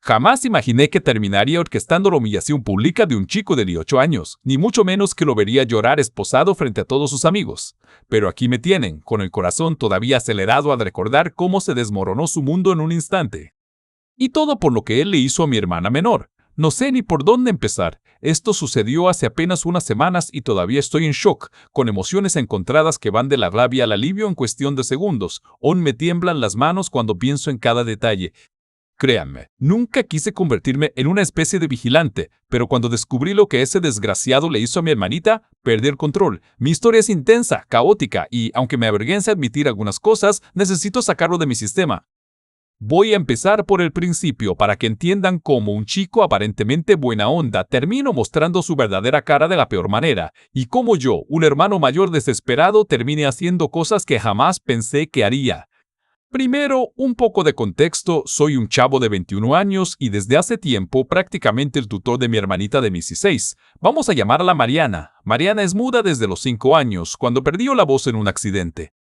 Jamás imaginé que terminaría orquestando la humillación pública de un chico de 18 años, ni mucho menos que lo vería llorar esposado frente a todos sus amigos. Pero aquí me tienen, con el corazón todavía acelerado al recordar cómo se desmoronó su mundo en un instante. Y todo por lo que él le hizo a mi hermana menor. No sé ni por dónde empezar. Esto sucedió hace apenas unas semanas y todavía estoy en shock, con emociones encontradas que van de la rabia al alivio en cuestión de segundos. Aún me tiemblan las manos cuando pienso en cada detalle. Créanme, nunca quise convertirme en una especie de vigilante, pero cuando descubrí lo que ese desgraciado le hizo a mi hermanita, perdí el control. Mi historia es intensa, caótica y, aunque me avergüence admitir algunas cosas, necesito sacarlo de mi sistema. Voy a empezar por el principio para que entiendan cómo un chico aparentemente buena onda terminó mostrando su verdadera cara de la peor manera, y cómo yo, un hermano mayor desesperado, terminé haciendo cosas que jamás pensé que haría. Primero, un poco de contexto, soy un chavo de 21 años y desde hace tiempo prácticamente el tutor de mi hermanita de 16. Vamos a llamarla Mariana. Mariana es muda desde los 5 años, cuando perdió la voz en un accidente.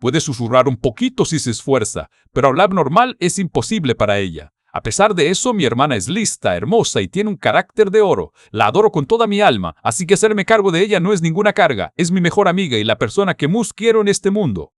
Puede susurrar un poquito si se esfuerza, pero hablar normal es imposible para ella. A pesar de eso, mi hermana es lista, hermosa y tiene un carácter de oro. La adoro con toda mi alma, así que hacerme cargo de ella no es ninguna carga. Es mi mejor amiga y la persona que más quiero en este mundo.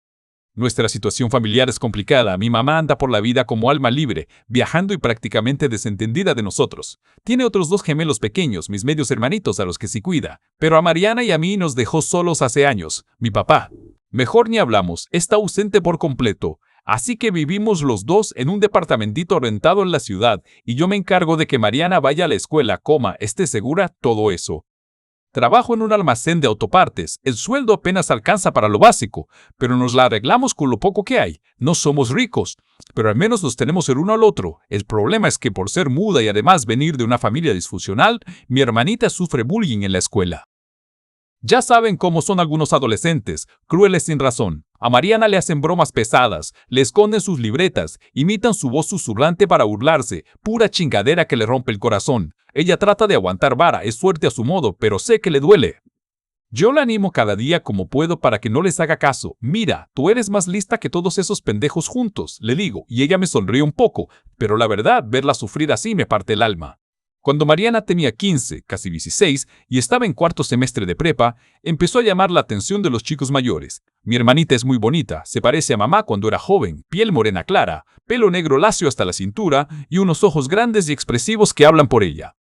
Nuestra situación familiar es complicada. Mi mamá anda por la vida como alma libre, viajando y prácticamente desentendida de nosotros. Tiene otros 2 gemelos pequeños, mis medios hermanitos a los que sí cuida. Pero a Mariana y a mí nos dejó solos hace años. Mi papá, mejor ni hablamos, está ausente por completo. Así que vivimos los dos en un departamentito rentado en la ciudad y yo me encargo de que Mariana vaya a la escuela, esté segura, todo eso. Trabajo en un almacén de autopartes. El sueldo apenas alcanza para lo básico, pero nos la arreglamos con lo poco que hay. No somos ricos, pero al menos nos tenemos el uno al otro. El problema es que por ser muda y además venir de una familia disfuncional, mi hermanita sufre bullying en la escuela. Ya saben cómo son algunos adolescentes, crueles sin razón. A Mariana le hacen bromas pesadas, le esconden sus libretas, imitan su voz susurrante para burlarse, pura chingadera que le rompe el corazón. Ella trata de aguantar vara, es fuerte a su modo, pero sé que le duele. Yo la animo cada día como puedo para que no les haga caso. Mira, tú eres más lista que todos esos pendejos juntos, le digo, y ella me sonríe un poco, pero la verdad, verla sufrir así me parte el alma. Cuando Mariana tenía 15, casi 16, y estaba en 4º semestre de prepa, empezó a llamar la atención de los chicos mayores. Mi hermanita es muy bonita, se parece a mamá cuando era joven, piel morena clara, pelo negro lacio hasta la cintura y unos ojos grandes y expresivos que hablan por ella.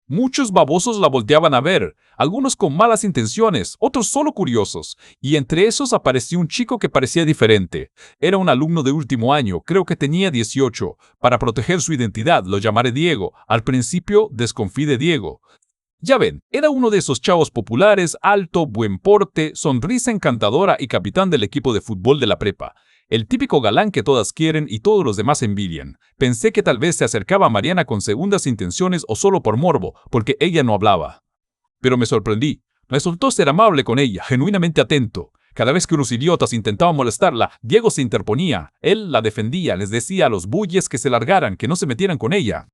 Muchos babosos la volteaban a ver, algunos con malas intenciones, otros solo curiosos, y entre esos apareció un chico que parecía diferente. Era un alumno de último año, creo que tenía 18. Para proteger su identidad, lo llamaré Diego. Al principio, desconfié de Diego. Ya ven, era uno de esos chavos populares, alto, buen porte, sonrisa encantadora y capitán del equipo de fútbol de la prepa. El típico galán que todas quieren y todos los demás envidian. Pensé que tal vez se acercaba a Mariana con segundas intenciones o solo por morbo, porque ella no hablaba. Pero me sorprendí. Resultó ser amable con ella, genuinamente atento. Cada vez que unos idiotas intentaban molestarla, Diego se interponía. Él la defendía, les decía a los bullies que se largaran, que no se metieran con ella.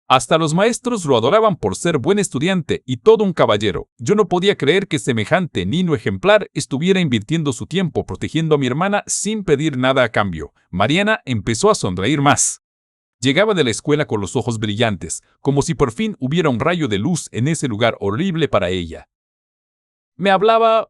Hasta los maestros lo adoraban por ser buen estudiante y todo un caballero. Yo no podía creer que semejante niño ejemplar estuviera invirtiendo su tiempo protegiendo a mi hermana sin pedir nada a cambio. Mariana empezó a sonreír más. Llegaba de la escuela con los ojos brillantes, como si por fin hubiera un rayo de luz en ese lugar horrible para ella. Me hablaba,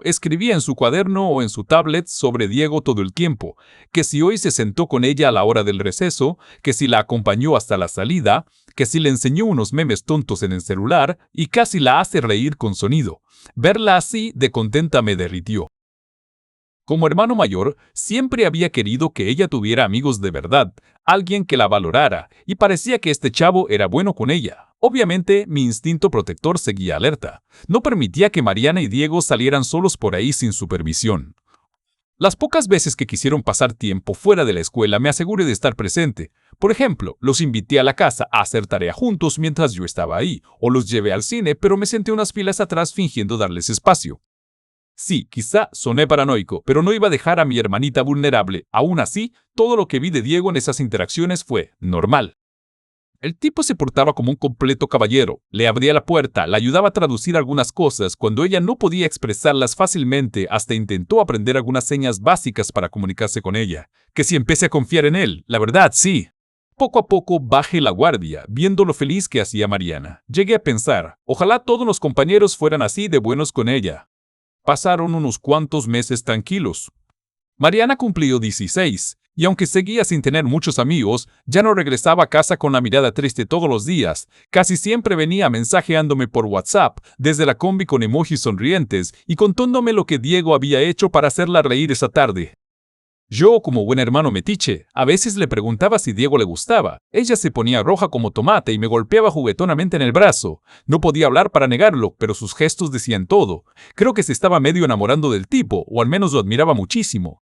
escribía en su cuaderno o en su tablet sobre Diego todo el tiempo, que si hoy se sentó con ella a la hora del receso, que si la acompañó hasta la salida, que si le enseñó unos memes tontos en el celular y casi la hace reír con sonido. Verla así de contenta me derritió. Como hermano mayor, siempre había querido que ella tuviera amigos de verdad, alguien que la valorara, y parecía que este chavo era bueno con ella. Obviamente, mi instinto protector seguía alerta. No permitía que Mariana y Diego salieran solos por ahí sin supervisión. Las pocas veces que quisieron pasar tiempo fuera de la escuela me aseguré de estar presente. Por ejemplo, los invité a la casa a hacer tarea juntos mientras yo estaba ahí, o los llevé al cine, pero me senté unas filas atrás fingiendo darles espacio. Sí, quizá soné paranoico, pero no iba a dejar a mi hermanita vulnerable. Aún así, todo lo que vi de Diego en esas interacciones fue normal. El tipo se portaba como un completo caballero, le abría la puerta, le ayudaba a traducir algunas cosas cuando ella no podía expresarlas fácilmente, hasta intentó aprender algunas señas básicas para comunicarse con ella. Que si empecé a confiar en él, la verdad, sí. Poco a poco bajé la guardia, viendo lo feliz que hacía Mariana. Llegué a pensar, ojalá todos los compañeros fueran así de buenos con ella. Pasaron unos cuantos meses tranquilos. Mariana cumplió 16, y aunque seguía sin tener muchos amigos, ya no regresaba a casa con la mirada triste todos los días. Casi siempre venía mensajeándome por WhatsApp, desde la combi con emojis sonrientes, y contándome lo que Diego había hecho para hacerla reír esa tarde. Yo, como buen hermano metiche, a veces le preguntaba si Diego le gustaba. Ella se ponía roja como tomate y me golpeaba juguetonamente en el brazo. No podía hablar para negarlo, pero sus gestos decían todo. Creo que se estaba medio enamorando del tipo, o al menos lo admiraba muchísimo.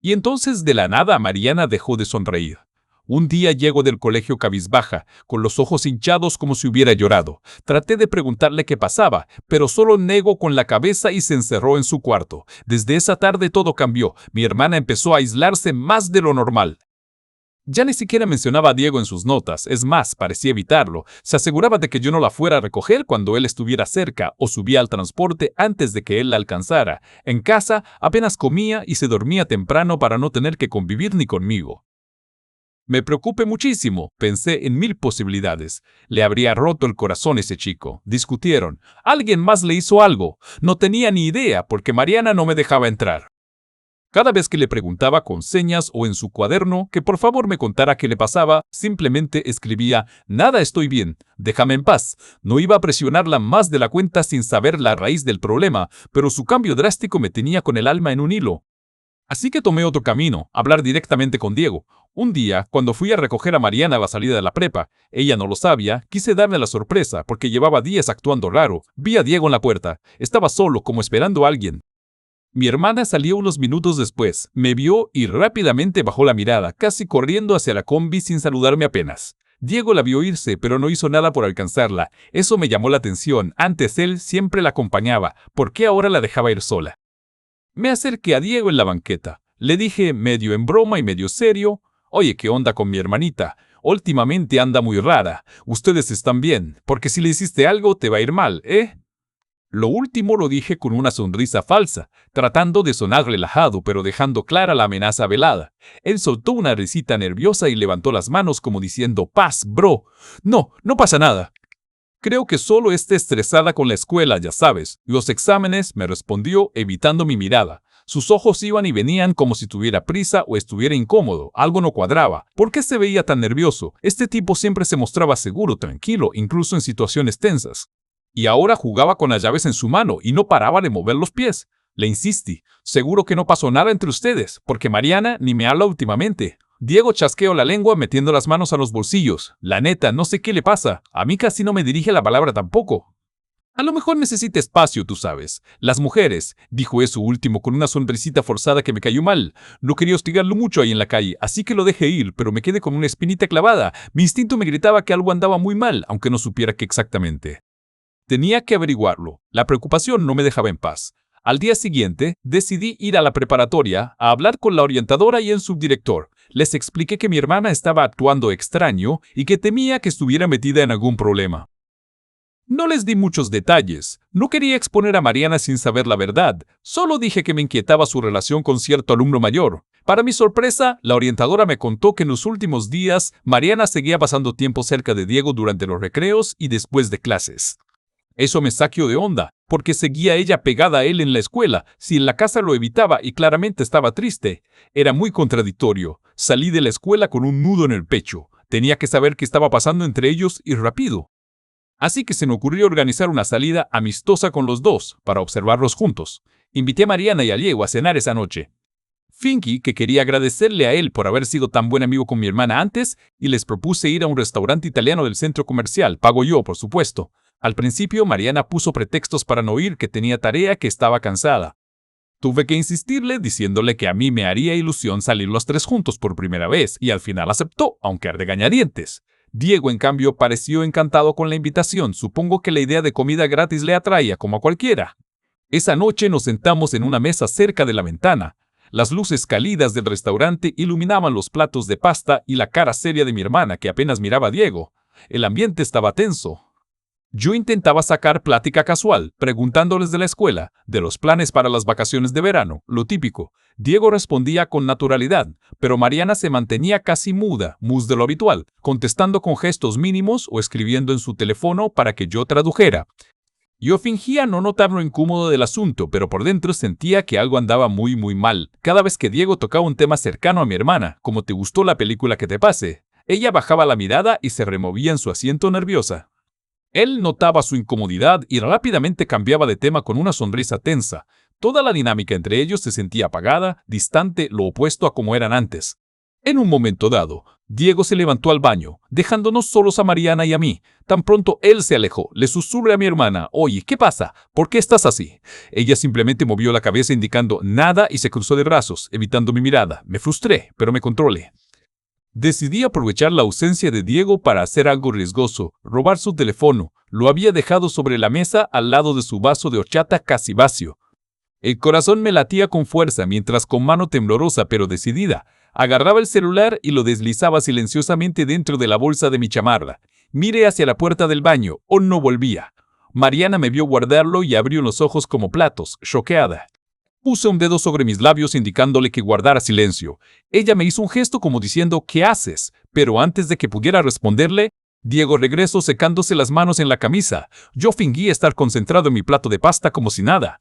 Y entonces de la nada Mariana dejó de sonreír. Un día llego del colegio cabizbaja, con los ojos hinchados como si hubiera llorado. Traté de preguntarle qué pasaba, pero solo negó con la cabeza y se encerró en su cuarto. Desde esa tarde todo cambió. Mi hermana empezó a aislarse más de lo normal. Ya ni siquiera mencionaba a Diego en sus notas, es más, parecía evitarlo. Se aseguraba de que yo no la fuera a recoger cuando él estuviera cerca o subía al transporte antes de que él la alcanzara. En casa apenas comía y se dormía temprano para no tener que convivir ni conmigo. Me preocupé muchísimo, pensé en 1000 posibilidades. Le habría roto el corazón ese chico. Discutieron. Alguien más le hizo algo. No tenía ni idea porque Mariana no me dejaba entrar. Cada vez que le preguntaba con señas o en su cuaderno que por favor me contara qué le pasaba, simplemente escribía, nada, estoy bien, déjame en paz. No iba a presionarla más de la cuenta sin saber la raíz del problema, pero su cambio drástico me tenía con el alma en un hilo. Así que tomé otro camino, hablar directamente con Diego. Un día, cuando fui a recoger a Mariana a la salida de la prepa, ella no lo sabía, quise darle la sorpresa porque llevaba días actuando raro. Vi a Diego en la puerta, estaba solo como esperando a alguien. Mi hermana salió unos minutos después, me vio y rápidamente bajó la mirada, casi corriendo hacia la combi sin saludarme apenas. Diego la vio irse, pero no hizo nada por alcanzarla. Eso me llamó la atención, antes él siempre la acompañaba, ¿por qué ahora la dejaba ir sola? Me acerqué a Diego en la banqueta. Le dije, medio en broma y medio serio, oye, ¿qué onda con mi hermanita? Últimamente anda muy rara. Ustedes están bien, porque si le hiciste algo te va a ir mal, ¿eh? Lo último lo dije con una sonrisa falsa, tratando de sonar relajado pero dejando clara la amenaza velada. Él soltó una risita nerviosa y levantó las manos como diciendo, paz, bro. No, no pasa nada. Creo que solo esté estresada con la escuela, ya sabes. Los exámenes, me respondió, evitando mi mirada. Sus ojos iban y venían como si tuviera prisa o estuviera incómodo. Algo no cuadraba. ¿Por qué se veía tan nervioso? Este tipo siempre se mostraba seguro, tranquilo, incluso en situaciones tensas. Y ahora jugaba con las llaves en su mano y no paraba de mover los pies. Le insistí, seguro que no pasó nada entre ustedes, porque Mariana ni me habla últimamente. Diego chasqueó la lengua metiendo las manos a los bolsillos. La neta, no sé qué le pasa. A mí casi no me dirige la palabra tampoco. A lo mejor necesita espacio, tú sabes. Las mujeres, dijo eso último con una sonrisita forzada que me cayó mal. No quería hostigarlo mucho ahí en la calle, así que lo dejé ir, pero me quedé con una espinita clavada. Mi instinto me gritaba que algo andaba muy mal, aunque no supiera qué exactamente. Tenía que averiguarlo. La preocupación no me dejaba en paz. Al día siguiente, decidí ir a la preparatoria a hablar con la orientadora y el subdirector. Les expliqué que mi hermana estaba actuando extraño y que temía que estuviera metida en algún problema. No les di muchos detalles. No quería exponer a Mariana sin saber la verdad. Solo dije que me inquietaba su relación con cierto alumno mayor. Para mi sorpresa, la orientadora me contó que en los últimos días Mariana seguía pasando tiempo cerca de Diego durante los recreos y después de clases. Eso me saqueó de onda, porque seguía ella pegada a él en la escuela, si en la casa lo evitaba y claramente estaba triste. Era muy contradictorio. Salí de la escuela con un nudo en el pecho. Tenía que saber qué estaba pasando entre ellos y rápido. Así que se me ocurrió organizar una salida amistosa con los dos, para observarlos juntos. Invité a Mariana y a Diego a cenar esa noche. Fingí que quería agradecerle a él por haber sido tan buen amigo con mi hermana antes y les propuse ir a un restaurante italiano del centro comercial. Pago yo, por supuesto. Al principio, Mariana puso pretextos para no ir, que tenía tarea, que estaba cansada. Tuve que insistirle diciéndole que a mí me haría ilusión salir los tres juntos por primera vez y al final aceptó, aunque a regañadientes. Diego, en cambio, pareció encantado con la invitación. Supongo que la idea de comida gratis le atraía como a cualquiera. Esa noche nos sentamos en una mesa cerca de la ventana. Las luces cálidas del restaurante iluminaban los platos de pasta y la cara seria de mi hermana, que apenas miraba a Diego. El ambiente estaba tenso. Yo intentaba sacar plática casual, preguntándoles de la escuela, de los planes para las vacaciones de verano, lo típico. Diego respondía con naturalidad, pero Mariana se mantenía casi muda, más de lo habitual, contestando con gestos mínimos o escribiendo en su teléfono para que yo tradujera. Yo fingía no notar lo incómodo del asunto, pero por dentro sentía que algo andaba muy mal. Cada vez que Diego tocaba un tema cercano a mi hermana, como te gustó la película que te pase, ella bajaba la mirada y se removía en su asiento nerviosa. Él notaba su incomodidad y rápidamente cambiaba de tema con una sonrisa tensa. Toda la dinámica entre ellos se sentía apagada, distante, lo opuesto a como eran antes. En un momento dado, Diego se levantó al baño, dejándonos solos a Mariana y a mí. Tan pronto él se alejó, le susurré a mi hermana: «Oye, ¿qué pasa? ¿Por qué estás así?». Ella simplemente movió la cabeza indicando nada y se cruzó de brazos, evitando mi mirada. Me frustré, pero me controlé. Decidí aprovechar la ausencia de Diego para hacer algo riesgoso, robar su teléfono. Lo había dejado sobre la mesa al lado de su vaso de horchata casi vacío. El corazón me latía con fuerza mientras con mano temblorosa pero decidida, agarraba el celular y lo deslizaba silenciosamente dentro de la bolsa de mi chamarra. Miré hacia la puerta del baño, no volvía. Mariana me vio guardarlo y abrió los ojos como platos, choqueada. Puse un dedo sobre mis labios indicándole que guardara silencio. Ella me hizo un gesto como diciendo «¿Qué haces?», pero antes de que pudiera responderle, Diego regresó secándose las manos en la camisa. Yo fingí estar concentrado en mi plato de pasta como si nada.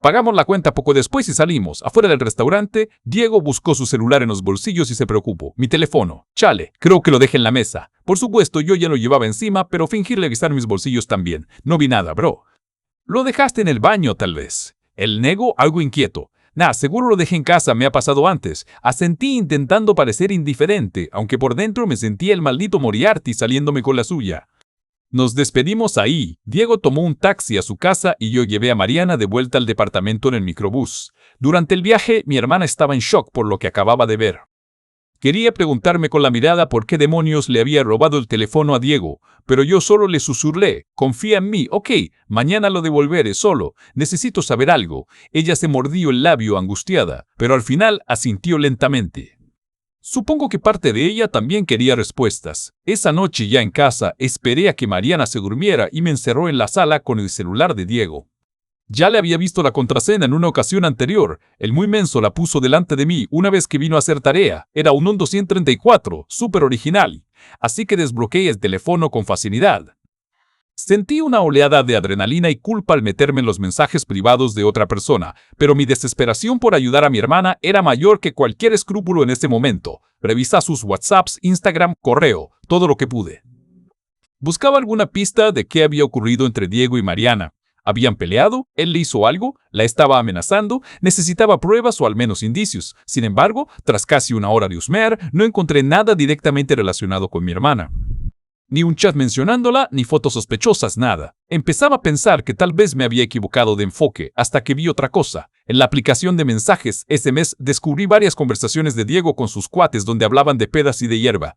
Pagamos la cuenta poco después y salimos. Afuera del restaurante, Diego buscó su celular en los bolsillos y se preocupó. Mi teléfono. Chale, creo que lo dejé en la mesa. Por supuesto, yo ya lo llevaba encima, pero fingí revisar mis bolsillos también. No vi nada, bro. Lo dejaste en el baño, tal vez. Él negó, algo inquieto. Nah, seguro lo dejé en casa, me ha pasado antes. Asentí intentando parecer indiferente, aunque por dentro me sentía el maldito Moriarty saliéndome con la suya. Nos despedimos ahí. Diego tomó un taxi a su casa y yo llevé a Mariana de vuelta al departamento en el microbús. Durante el viaje, mi hermana estaba en shock por lo que acababa de ver. Quería preguntarme con la mirada por qué demonios le había robado el teléfono a Diego, pero yo solo le susurré: «Confía en mí, ok, mañana lo devolveré solo, necesito saber algo». Ella se mordió el labio angustiada, pero al final asintió lentamente. Supongo que parte de ella también quería respuestas. Esa noche ya en casa, esperé a que Mariana se durmiera y me encerró en la sala con el celular de Diego. Ya le había visto la contraseña en una ocasión anterior. El muy menso la puso delante de mí una vez que vino a hacer tarea. Era un 234, súper original. Así que desbloqueé el teléfono con facilidad. Sentí una oleada de adrenalina y culpa al meterme en los mensajes privados de otra persona, pero mi desesperación por ayudar a mi hermana era mayor que cualquier escrúpulo en ese momento. Revisé sus WhatsApps, Instagram, correo, todo lo que pude. Buscaba alguna pista de qué había ocurrido entre Diego y Mariana. ¿Habían peleado? ¿Él le hizo algo? ¿La estaba amenazando? Necesitaba pruebas o al menos indicios. Sin embargo, tras casi una hora de husmear, no encontré nada directamente relacionado con mi hermana. Ni un chat mencionándola, ni fotos sospechosas, nada. Empezaba a pensar que tal vez me había equivocado de enfoque, hasta que vi otra cosa. En la aplicación de mensajes SMS descubrí varias conversaciones de Diego con sus cuates donde hablaban de pedas y de hierba.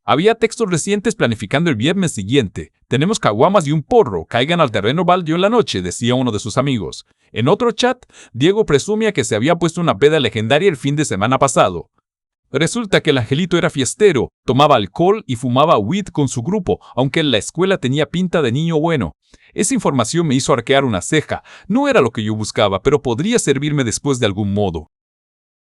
Había textos recientes planificando el viernes siguiente. Tenemos caguamas y un porro, caigan al terreno baldío en la noche, decía uno de sus amigos. En otro chat, Diego presumía que se había puesto una peda legendaria el fin de semana pasado. Resulta que el angelito era fiestero, tomaba alcohol y fumaba weed con su grupo, aunque en la escuela tenía pinta de niño bueno. Esa información me hizo arquear una ceja. No era lo que yo buscaba, pero podría servirme después de algún modo.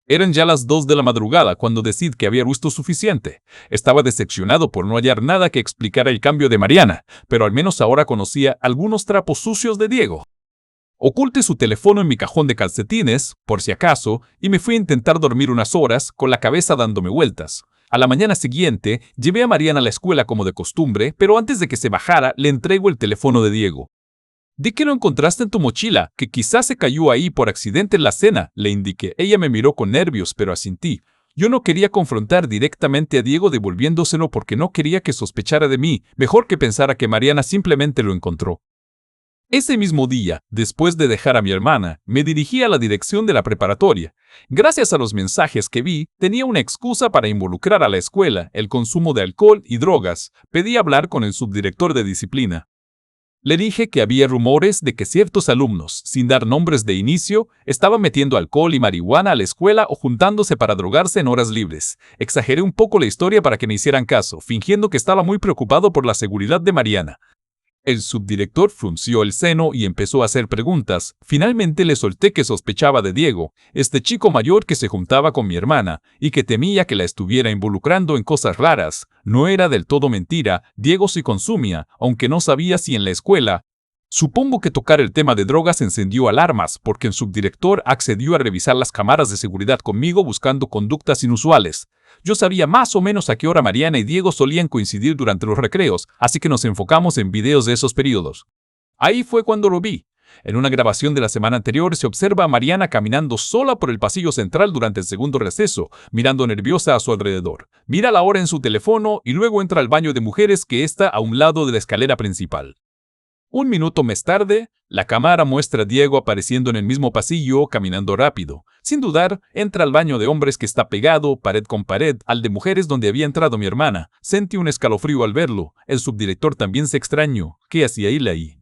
Eran ya las 2 de la madrugada cuando decidí que había visto suficiente. Estaba decepcionado por no hallar nada que explicara el cambio de Mariana, pero al menos ahora conocía algunos trapos sucios de Diego. Oculté su teléfono en mi cajón de calcetines, por si acaso, y me fui a intentar dormir unas horas, con la cabeza dándome vueltas. A la mañana siguiente, llevé a Mariana a la escuela como de costumbre, pero antes de que se bajara, le entrego el teléfono de Diego. «Di que lo encontraste en tu mochila, que quizás se cayó ahí por accidente en la cena», le indiqué. Ella me miró con nervios, pero asintí. Yo no quería confrontar directamente a Diego devolviéndoselo porque no quería que sospechara de mí, mejor que pensara que Mariana simplemente lo encontró. Ese mismo día, después de dejar a mi hermana, me dirigí a la dirección de la preparatoria. Gracias a los mensajes que vi, tenía una excusa para involucrar a la escuela, el consumo de alcohol y drogas. Pedí hablar con el subdirector de disciplina. Le dije que había rumores de que ciertos alumnos, sin dar nombres de inicio, estaban metiendo alcohol y marihuana a la escuela o juntándose para drogarse en horas libres. Exageré un poco la historia para que me hicieran caso, fingiendo que estaba muy preocupado por la seguridad de Mariana. El subdirector frunció el ceno y empezó a hacer preguntas. Finalmente le solté que sospechaba de Diego, este chico mayor que se juntaba con mi hermana y que temía que la estuviera involucrando en cosas raras. No era del todo mentira, Diego sí consumía, aunque no sabía si en la escuela. Supongo que tocar el tema de drogas encendió alarmas, porque el subdirector accedió a revisar las cámaras de seguridad conmigo buscando conductas inusuales. Yo sabía más o menos a qué hora Mariana y Diego solían coincidir durante los recreos, así que nos enfocamos en videos de esos periodos. Ahí fue cuando lo vi. En una grabación de la semana anterior se observa a Mariana caminando sola por el pasillo central durante el segundo receso, mirando nerviosa a su alrededor. Mira la hora en su teléfono y luego entra al baño de mujeres que está a un lado de la escalera principal. Un minuto más tarde, la cámara muestra a Diego apareciendo en el mismo pasillo, caminando rápido. Sin dudar, entra al baño de hombres que está pegado, pared con pared, al de mujeres donde había entrado mi hermana. Sentí un escalofrío al verlo. El subdirector también se extrañó. ¿Qué hacía él ahí?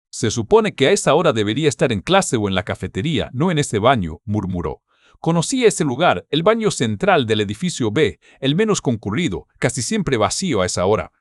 Se supone que a esa hora debería estar en clase o en la cafetería, no en ese baño, murmuró. Conocí ese lugar, el baño central del edificio B, el menos concurrido, casi siempre vacío a esa hora.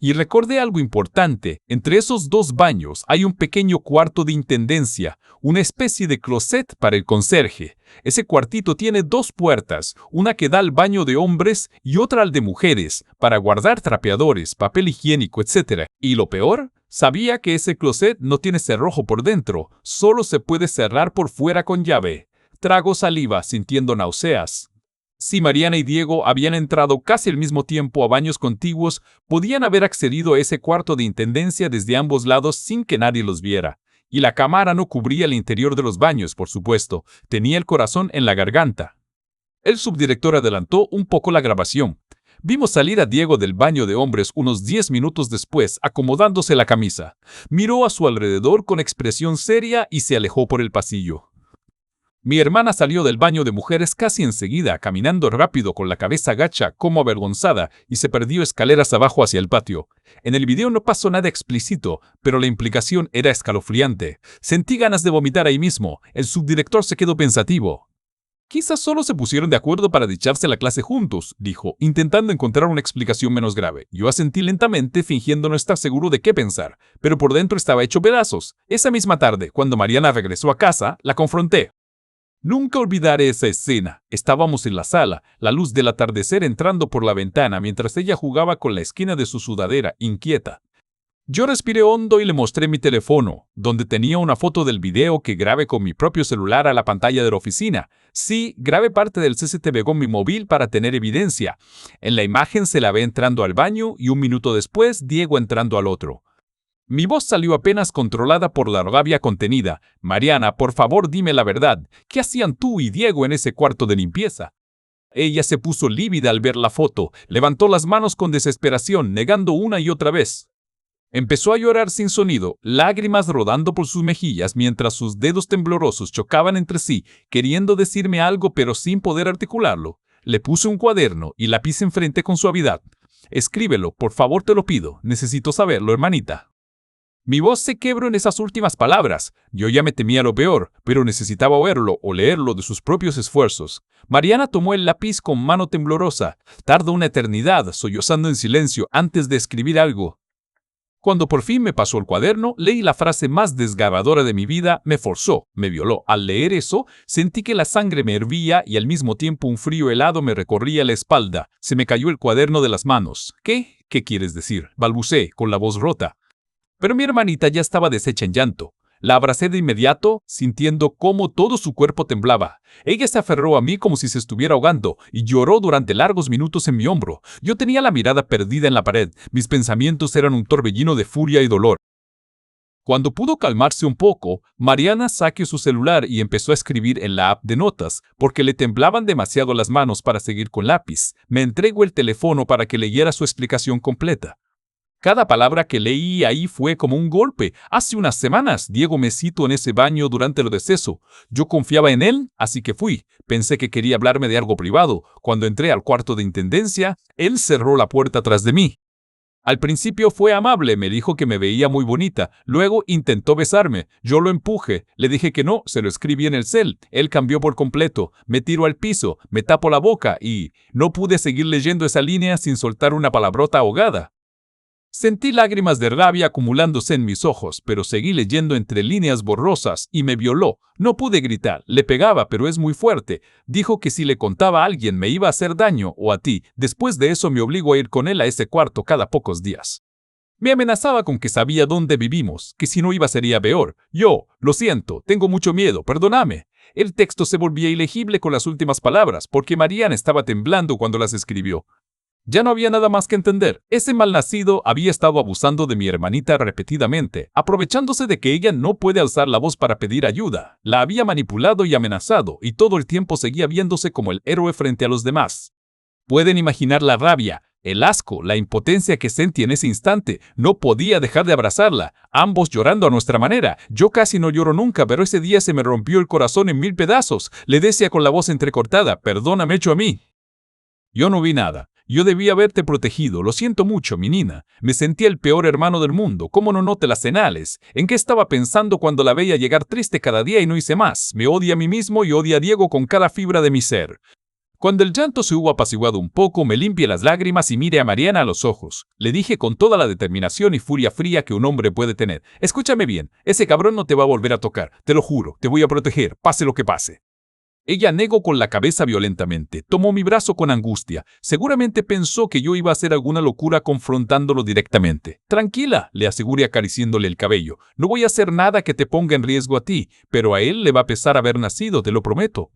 Y recordé algo importante, entre esos dos baños hay un pequeño cuarto de intendencia, una especie de closet para el conserje. Ese cuartito tiene dos puertas, una que da al baño de hombres y otra al de mujeres, para guardar trapeadores, papel higiénico, etc. Y lo peor, sabía que ese closet no tiene cerrojo por dentro, solo se puede cerrar por fuera con llave. Trago saliva, sintiendo náuseas. Si Mariana y Diego habían entrado casi al mismo tiempo a baños contiguos, podían haber accedido a ese cuarto de intendencia desde ambos lados sin que nadie los viera. Y la cámara no cubría el interior de los baños, por supuesto. Tenía el corazón en la garganta. El subdirector adelantó un poco la grabación. Vimos salir a Diego del baño de hombres unos 10 minutos después, acomodándose la camisa. Miró a su alrededor con expresión seria y se alejó por el pasillo. Mi hermana salió del baño de mujeres casi enseguida, caminando rápido con la cabeza gacha como avergonzada, y se perdió escaleras abajo hacia el patio. En el video no pasó nada explícito, pero la implicación era escalofriante. Sentí ganas de vomitar ahí mismo. El subdirector se quedó pensativo. Quizás solo se pusieron de acuerdo para dicharse la clase juntos, dijo, intentando encontrar una explicación menos grave. Yo asentí lentamente, fingiendo no estar seguro de qué pensar, pero por dentro estaba hecho pedazos. Esa misma tarde, cuando Mariana regresó a casa, la confronté. Nunca olvidaré esa escena. Estábamos en la sala, la luz del atardecer entrando por la ventana mientras ella jugaba con la esquina de su sudadera, inquieta. Yo respiré hondo y le mostré mi teléfono, donde tenía una foto del video que grabé con mi propio celular a la pantalla de la oficina. Sí, grabé parte del CCTV con mi móvil para tener evidencia. En la imagen se la ve entrando al baño y un minuto después Diego entrando al otro. Mi voz salió apenas controlada por la rabia contenida. Mariana, por favor dime la verdad. ¿Qué hacían tú y Diego en ese cuarto de limpieza? Ella se puso lívida al ver la foto. Levantó las manos con desesperación, negando una y otra vez. Empezó a llorar sin sonido, lágrimas rodando por sus mejillas mientras sus dedos temblorosos chocaban entre sí, queriendo decirme algo pero sin poder articularlo. Le puse un cuaderno y lápiz enfrente con suavidad. Escríbelo, por favor te lo pido. Necesito saberlo, hermanita. Mi voz se quebró en esas últimas palabras. Yo ya me temía lo peor, pero necesitaba oírlo o leerlo de sus propios esfuerzos. Mariana tomó el lápiz con mano temblorosa. Tardó una eternidad, sollozando en silencio, antes de escribir algo. Cuando por fin me pasó el cuaderno, leí la frase más desgarradora de mi vida: me forzó, me violó. Al leer eso, sentí que la sangre me hervía y al mismo tiempo un frío helado me recorría la espalda. Se me cayó el cuaderno de las manos. ¿Qué? ¿Qué quieres decir? Balbuceé, con la voz rota. Pero mi hermanita ya estaba deshecha en llanto. La abracé de inmediato, sintiendo cómo todo su cuerpo temblaba. Ella se aferró a mí como si se estuviera ahogando y lloró durante largos minutos en mi hombro. Yo tenía la mirada perdida en la pared. Mis pensamientos eran un torbellino de furia y dolor. Cuando pudo calmarse un poco, Mariana sacó su celular y empezó a escribir en la app de notas, porque le temblaban demasiado las manos para seguir con lápiz. Me entregó el teléfono para que leyera su explicación completa. Cada palabra que leí ahí fue como un golpe. Hace unas semanas, Diego me citó en ese baño durante el deceso. Yo confiaba en él, así que fui. Pensé que quería hablarme de algo privado. Cuando entré al cuarto de intendencia, él cerró la puerta tras de mí. Al principio fue amable, me dijo que me veía muy bonita. Luego intentó besarme. Yo lo empujé. Le dije que no, se lo escribí en el cel. Él cambió por completo. Me tiró al piso, me tapó la boca y no pude seguir leyendo esa línea sin soltar una palabrota ahogada. Sentí lágrimas de rabia acumulándose en mis ojos, pero seguí leyendo entre líneas borrosas y me violó. No pude gritar, le pegaba, pero es muy fuerte. Dijo que si le contaba a alguien me iba a hacer daño, o a ti. Después de eso me obligó a ir con él a ese cuarto cada pocos días. Me amenazaba con que sabía dónde vivimos, que si no iba sería peor. Yo, lo siento, tengo mucho miedo, perdóname. El texto se volvía ilegible con las últimas palabras, porque Mariana estaba temblando cuando las escribió. Ya no había nada más que entender. Ese malnacido había estado abusando de mi hermanita repetidamente, aprovechándose de que ella no puede alzar la voz para pedir ayuda. La había manipulado y amenazado, y todo el tiempo seguía viéndose como el héroe frente a los demás. Pueden imaginar la rabia, el asco, la impotencia que sentí en ese instante. No podía dejar de abrazarla, ambos llorando a nuestra manera. Yo casi no lloro nunca, pero ese día se me rompió el corazón en 1000 pedazos. Le decía con la voz entrecortada, perdóname, hecho a mí. Yo no vi nada. Yo debía haberte protegido, lo siento mucho, mi Nina. Me sentía el peor hermano del mundo, ¿cómo no noté las señales? ¿En qué estaba pensando cuando la veía llegar triste cada día y no hice más? Me odia a mí mismo y odia a Diego con cada fibra de mi ser. Cuando el llanto se hubo apaciguado un poco, me limpié las lágrimas y miré a Mariana a los ojos. Le dije con toda la determinación y furia fría que un hombre puede tener. Escúchame bien, ese cabrón no te va a volver a tocar, te lo juro, te voy a proteger, pase lo que pase. Ella negó con la cabeza violentamente, tomó mi brazo con angustia. Seguramente pensó que yo iba a hacer alguna locura confrontándolo directamente. Tranquila, le aseguré acariciándole el cabello. No voy a hacer nada que te ponga en riesgo a ti, pero a él le va a pesar haber nacido, te lo prometo.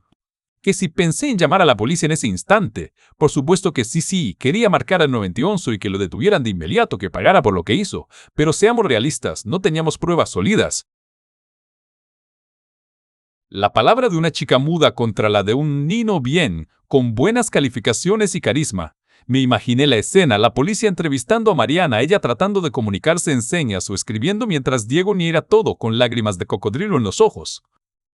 Que si pensé en llamar a la policía en ese instante. Por supuesto que sí, quería marcar al 911 y que lo detuvieran de inmediato, que pagara por lo que hizo. Pero seamos realistas, no teníamos pruebas sólidas. La palabra de una chica muda contra la de un niño bien, con buenas calificaciones y carisma. Me imaginé la escena, la policía entrevistando a Mariana, ella tratando de comunicarse en señas o escribiendo mientras Diego niega todo con lágrimas de cocodrilo en los ojos.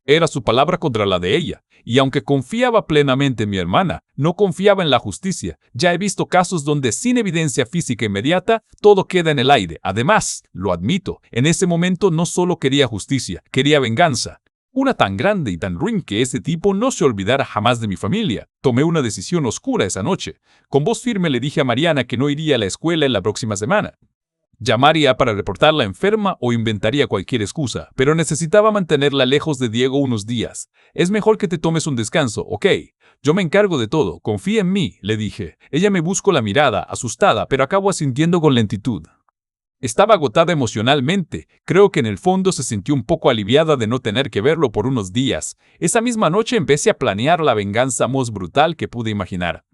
Era su palabra contra la de ella, y aunque confiaba plenamente en mi hermana, no confiaba en la justicia. Ya he visto casos donde sin evidencia física inmediata, todo queda en el aire. Además, lo admito, en ese momento no solo quería justicia, quería venganza. Una tan grande y tan ruin que ese tipo no se olvidara jamás de mi familia. Tomé una decisión oscura esa noche. Con voz firme le dije a Mariana que no iría a la escuela en la próxima semana. Llamaría para reportarla enferma o inventaría cualquier excusa, pero necesitaba mantenerla lejos de Diego unos días. Es mejor que te tomes un descanso, ¿ok? Yo me encargo de todo, confía en mí, le dije. Ella me buscó la mirada, asustada, pero acabó asintiendo con lentitud. Estaba agotada emocionalmente. Creo que en el fondo se sintió un poco aliviada de no tener que verlo por unos días. Esa misma noche empecé a planear la venganza más brutal que pude imaginar.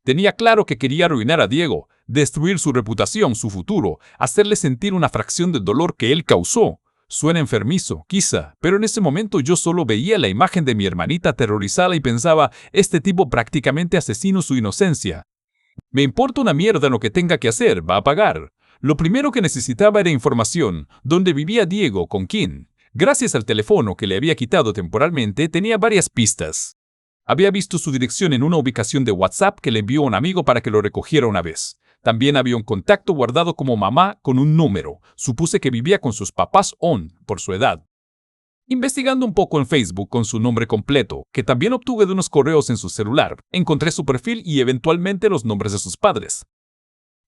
Tenía claro que quería arruinar a Diego, destruir su reputación, su futuro, hacerle sentir una fracción del dolor que él causó. Suena enfermizo, quizá, pero en ese momento yo solo veía la imagen de mi hermanita aterrorizada y pensaba, este tipo prácticamente asesinó su inocencia. Me importa una mierda lo que tenga que hacer, va a pagar. Lo primero que necesitaba era información. ¿Dónde vivía Diego? ¿Con quién? Gracias al teléfono que le había quitado temporalmente, tenía varias pistas. Había visto su dirección en una ubicación de WhatsApp que le envió un amigo para que lo recogiera una vez. También había un contacto guardado como mamá con un número. Supuse que vivía con sus papás por su edad. Investigando un poco en Facebook con su nombre completo, que también obtuve de unos correos en su celular, encontré su perfil y eventualmente los nombres de sus padres.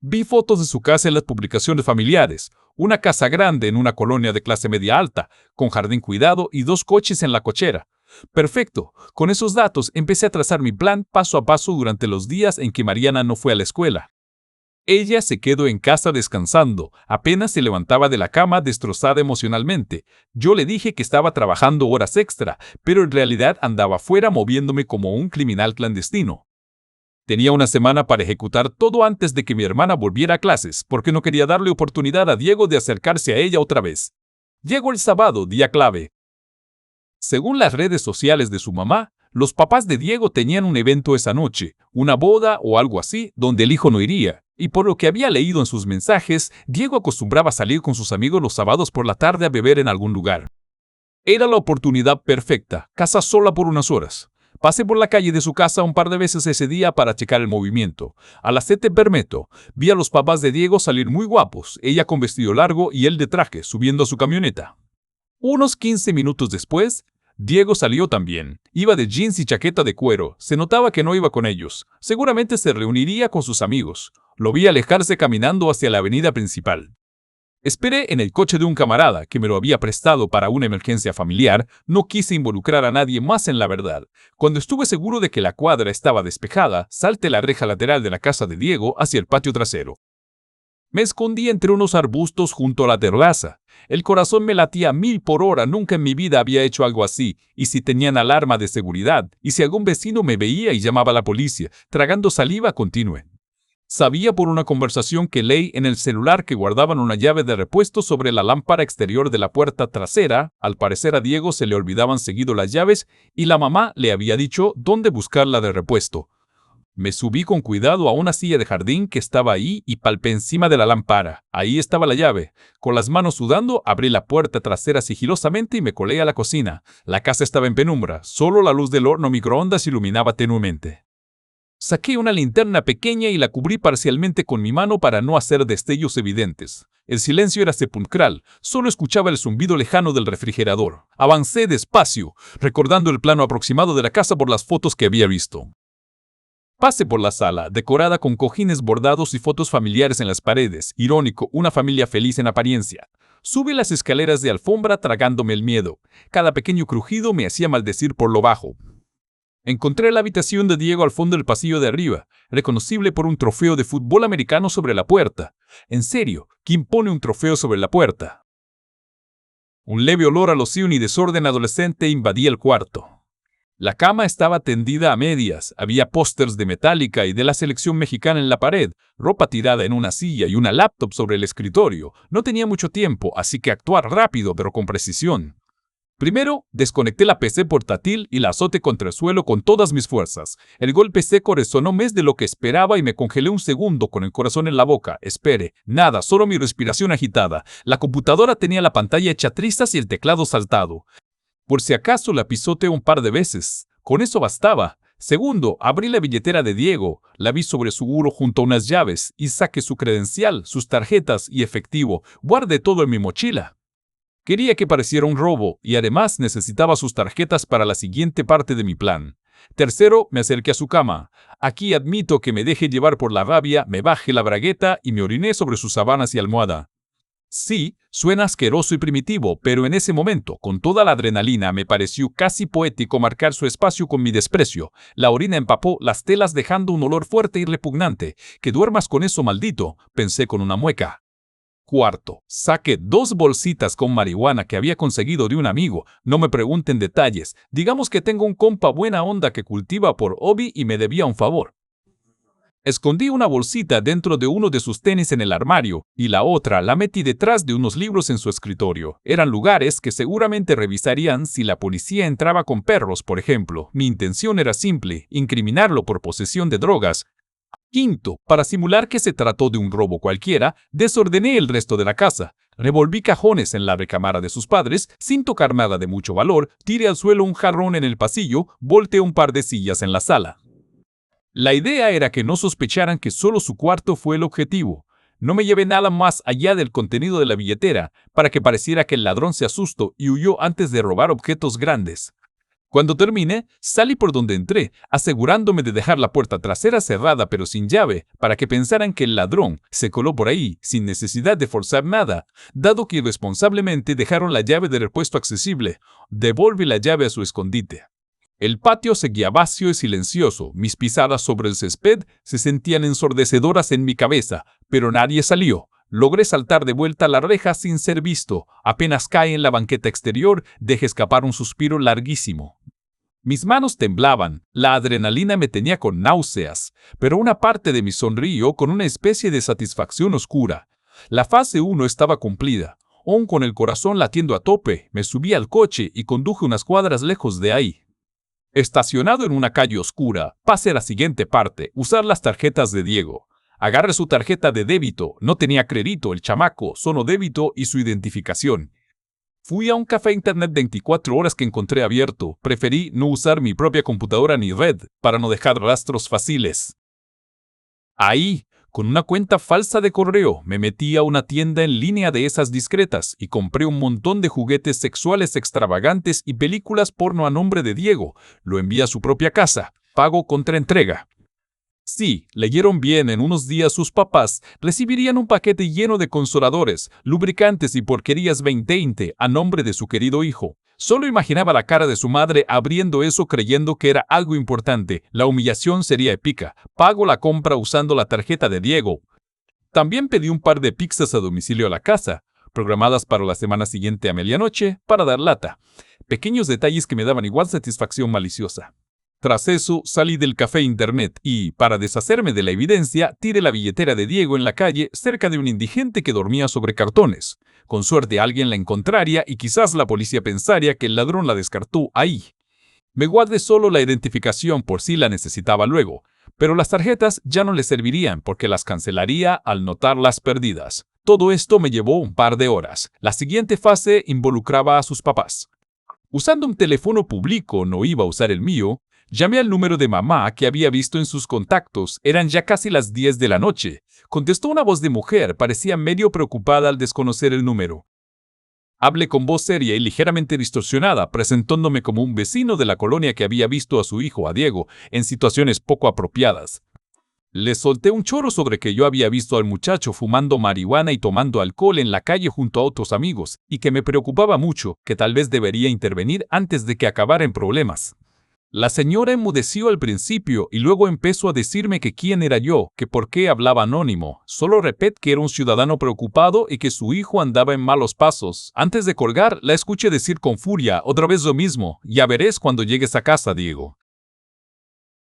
Vi fotos de su casa en las publicaciones familiares, una casa grande en una colonia de clase media alta, con jardín cuidado y 2 coches en la cochera. Perfecto, con esos datos empecé a trazar mi plan paso a paso durante los días en que Mariana no fue a la escuela. Ella se quedó en casa descansando, apenas se levantaba de la cama destrozada emocionalmente. Yo le dije que estaba trabajando horas extra, pero en realidad andaba fuera moviéndome como un criminal clandestino. Tenía una semana para ejecutar todo antes de que mi hermana volviera a clases, porque no quería darle oportunidad a Diego de acercarse a ella otra vez. Llegó el sábado, día clave. Según las redes sociales de su mamá, los papás de Diego tenían un evento esa noche, una boda o algo así, donde el hijo no iría. Y por lo que había leído en sus mensajes, Diego acostumbraba salir con sus amigos los sábados por la tarde a beber en algún lugar. Era la oportunidad perfecta, casa sola por unas horas. Pasé por la calle de su casa un par de veces ese día para checar el movimiento. A las 7 permeto, vi a los papás de Diego salir muy guapos, ella con vestido largo y él de traje, subiendo a su camioneta. Unos 15 minutos después, Diego salió también. Iba de jeans y chaqueta de cuero. Se notaba que no iba con ellos. Seguramente se reuniría con sus amigos. Lo vi alejarse caminando hacia la avenida principal. Esperé en el coche de un camarada que me lo había prestado para una emergencia familiar. No quise involucrar a nadie más en la verdad. Cuando estuve seguro de que la cuadra estaba despejada, salté la reja lateral de la casa de Diego hacia el patio trasero. Me escondí entre unos arbustos junto a la terraza. El corazón me latía a 1000 por hora. Nunca en mi vida había hecho algo así. ¿Y si tenían alarma de seguridad? ¿Y si algún vecino me veía y llamaba a la policía? Tragando saliva, continué. Sabía por una conversación que leí en el celular que guardaban una llave de repuesto sobre la lámpara exterior de la puerta trasera. Al parecer a Diego se le olvidaban seguido las llaves y la mamá le había dicho dónde buscarla de repuesto. Me subí con cuidado a una silla de jardín que estaba ahí y palpé encima de la lámpara. Ahí estaba la llave. Con las manos sudando, abrí la puerta trasera sigilosamente y me colé a la cocina. La casa estaba en penumbra. Solo la luz del horno microondas iluminaba tenuemente. Saqué una linterna pequeña y la cubrí parcialmente con mi mano para no hacer destellos evidentes. El silencio era sepulcral, solo escuchaba el zumbido lejano del refrigerador. Avancé despacio, recordando el plano aproximado de la casa por las fotos que había visto. Pasé por la sala, decorada con cojines bordados y fotos familiares en las paredes. Irónico, una familia feliz en apariencia. Subí las escaleras de alfombra tragándome el miedo. Cada pequeño crujido me hacía maldecir por lo bajo. Encontré la habitación de Diego al fondo del pasillo de arriba, reconocible por un trofeo de fútbol americano sobre la puerta. En serio, ¿quién pone un trofeo sobre la puerta? Un leve olor a loción y desorden adolescente invadía el cuarto. La cama estaba tendida a medias, había pósters de Metallica y de la selección mexicana en la pared, ropa tirada en una silla y una laptop sobre el escritorio. No tenía mucho tiempo, así que actuar rápido pero con precisión. Primero, desconecté la PC portátil y la azoté contra el suelo con todas mis fuerzas. El golpe seco resonó más de lo que esperaba y me congelé un segundo con el corazón en la boca. Espere, nada, solo mi respiración agitada. La computadora tenía la pantalla hecha trizas y el teclado saltado. Por si acaso la pisoteé un par de veces. Con eso bastaba. Segundo, abrí la billetera de Diego, la vi sobre su buró junto a unas llaves y saqué su credencial, sus tarjetas y efectivo. Guardé todo en mi mochila. Quería que pareciera un robo y además necesitaba sus tarjetas para la siguiente parte de mi plan. Tercero, me acerqué a su cama. Aquí admito que me dejé llevar por la rabia, me bajé la bragueta y me oriné sobre sus sábanas y almohada. Sí, suena asqueroso y primitivo, pero en ese momento, con toda la adrenalina, me pareció casi poético marcar su espacio con mi desprecio. La orina empapó las telas dejando un olor fuerte y repugnante. Que duermas con eso, maldito, pensé con una mueca. Cuarto, saqué 2 bolsitas con marihuana que había conseguido de un amigo. No me pregunten detalles. Digamos que tengo un compa buena onda que cultiva por hobby y me debía un favor. Escondí una bolsita dentro de uno de sus tenis en el armario y la otra la metí detrás de unos libros en su escritorio. Eran lugares que seguramente revisarían si la policía entraba con perros, por ejemplo. Mi intención era simple, incriminarlo por posesión de drogas. Quinto, para simular que se trató de un robo cualquiera, desordené el resto de la casa. Revolví cajones en la recámara de sus padres, sin tocar nada de mucho valor, tiré al suelo un jarrón en el pasillo, volteé un par de sillas en la sala. La idea era que no sospecharan que solo su cuarto fue el objetivo. No me llevé nada más allá del contenido de la billetera, para que pareciera que el ladrón se asustó y huyó antes de robar objetos grandes. Cuando terminé, salí por donde entré, asegurándome de dejar la puerta trasera cerrada pero sin llave, para que pensaran que el ladrón se coló por ahí, sin necesidad de forzar nada, dado que irresponsablemente dejaron la llave de repuesto accesible. Devolví la llave a su escondite. El patio seguía vacío y silencioso. Mis pisadas sobre el césped se sentían ensordecedoras en mi cabeza, pero nadie salió. Logré saltar de vuelta a la reja sin ser visto. Apenas caí en la banqueta exterior, dejé escapar un suspiro larguísimo. Mis manos temblaban, la adrenalina me tenía con náuseas, pero una parte de mí sonrió con una especie de satisfacción oscura. La fase 1 estaba cumplida. Aún con el corazón latiendo a tope, me subí al coche y conduje unas cuadras lejos de ahí. Estacionado en una calle oscura, pasé a la siguiente parte, usar las tarjetas de Diego. Agarré su tarjeta de débito, no tenía crédito el chamaco, solo débito y su identificación. Fui a un café internet 24 horas que encontré abierto. Preferí no usar mi propia computadora ni red para no dejar rastros fáciles. Ahí, Con una cuenta falsa de correo, me metí a una tienda en línea de esas discretas y compré un montón de juguetes sexuales extravagantes y películas porno a nombre de Diego. Lo envié a su propia casa. Pago contra entrega. Sí, leyeron bien, en unos días sus papás recibirían un paquete lleno de consoladores, lubricantes y porquerías 20 a nombre de su querido hijo. Solo imaginaba la cara de su madre abriendo eso creyendo que era algo importante. La humillación sería épica. Pago la compra usando la tarjeta de Diego. También pedí un par de pizzas a domicilio a la casa, programadas para la semana siguiente a medianoche, para dar lata. Pequeños detalles que me daban igual satisfacción maliciosa. Tras eso, salí del café internet y, para deshacerme de la evidencia, tiré la billetera de Diego en la calle cerca de un indigente que dormía sobre cartones. Con suerte alguien la encontraría y quizás la policía pensaría que el ladrón la descartó ahí. Me guardé solo la identificación por si la necesitaba luego, pero las tarjetas ya no le servirían porque las cancelaría al notarlas perdidas. Todo esto me llevó un par de horas. La siguiente fase involucraba a sus papás. Usando un teléfono público, no iba a usar el mío, llamé al número de mamá que había visto en sus contactos. Eran ya casi las 10 de la noche. Contestó una voz de mujer, parecía medio preocupada al desconocer el número. Hablé con voz seria y ligeramente distorsionada, presentándome como un vecino de la colonia que había visto a su hijo, a Diego, en situaciones poco apropiadas. Le solté un choro sobre que yo había visto al muchacho fumando marihuana y tomando alcohol en la calle junto a otros amigos, y que me preocupaba mucho, que tal vez debería intervenir antes de que acabara en problemas. La señora enmudeció al principio y luego empezó a decirme que quién era yo, que por qué hablaba anónimo. Solo repet que era un ciudadano preocupado y que su hijo andaba en malos pasos. Antes de colgar, la escuché decir con furia, otra vez lo mismo, ya verás cuando llegues a casa, Diego.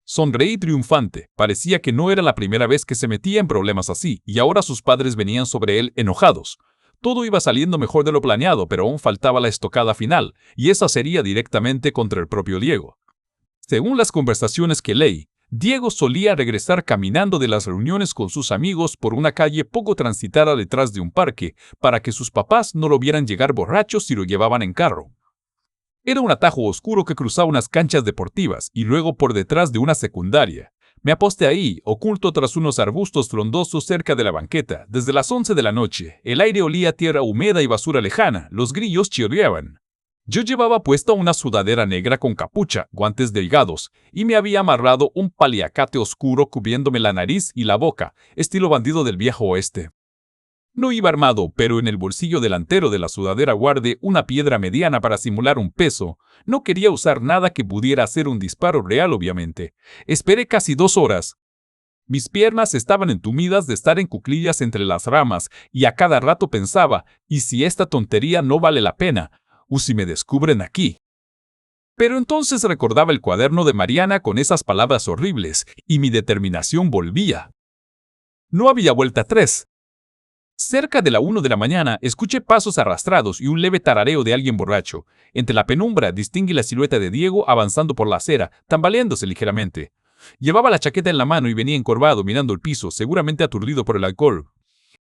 Sonreí triunfante. Parecía que no era la primera vez que se metía en problemas así, y ahora sus padres venían sobre él enojados. Todo iba saliendo mejor de lo planeado, pero aún faltaba la estocada final, y esa sería directamente contra el propio Diego. Según las conversaciones que leí, Diego solía regresar caminando de las reuniones con sus amigos por una calle poco transitada detrás de un parque, para que sus papás no lo vieran llegar borracho si lo llevaban en carro. Era un atajo oscuro que cruzaba unas canchas deportivas y luego por detrás de una secundaria. Me aposté ahí, oculto tras unos arbustos frondosos cerca de la banqueta. Desde las 11 de la noche, el aire olía a tierra húmeda y basura lejana. Los grillos chirriaban. Yo llevaba puesta una sudadera negra con capucha, guantes delgados, y me había amarrado un paliacate oscuro cubriéndome la nariz y la boca, estilo bandido del viejo oeste. No iba armado, pero en el bolsillo delantero de la sudadera guardé una piedra mediana para simular un peso. No quería usar nada que pudiera hacer un disparo real, obviamente. Esperé casi 2 horas. Mis piernas estaban entumidas de estar en cuclillas entre las ramas, y a cada rato pensaba, ¿y si esta tontería no vale la pena? Si me descubren aquí. Pero entonces recordaba el cuaderno de Mariana con esas palabras horribles, y mi determinación volvía. No había vuelta atrás. Cerca de la 1 de la mañana, escuché pasos arrastrados y un leve tarareo de alguien borracho. Entre la penumbra distinguí la silueta de Diego avanzando por la acera, tambaleándose ligeramente. Llevaba la chaqueta en la mano y venía encorvado mirando el piso, seguramente aturdido por el alcohol.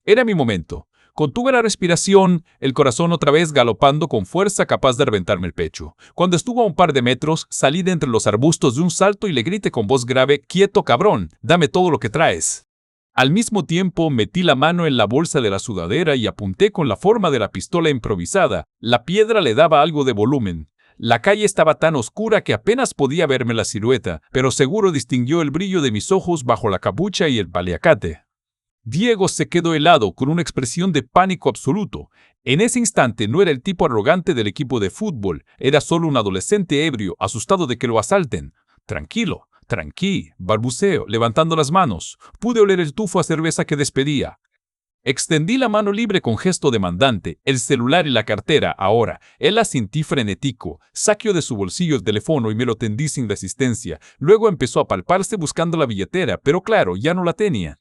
Era mi momento. Contuve la respiración, el corazón otra vez galopando con fuerza capaz de reventarme el pecho. Cuando estuvo a un par de metros, salí de entre los arbustos de un salto y le grité con voz grave, «¡Quieto, cabrón! ¡Dame todo lo que traes!». Al mismo tiempo, metí la mano en la bolsa de la sudadera y apunté con la forma de la pistola improvisada. La piedra le daba algo de volumen. La calle estaba tan oscura que apenas podía verme la silueta, pero seguro distinguió el brillo de mis ojos bajo la capucha y el paliacate. Diego se quedó helado con una expresión de pánico absoluto. En ese instante no era el tipo arrogante del equipo de fútbol, era solo un adolescente ebrio, asustado de que lo asalten. Tranquilo, balbuceo, levantando las manos. Pude oler el tufo a cerveza que despedía. Extendí la mano libre con gesto demandante, el celular y la cartera. Ahora, él la sentí frenético. Saqueó de su bolsillo el teléfono y me lo tendí sin resistencia. Luego empezó a palparse buscando la billetera, pero claro, ya no la tenía.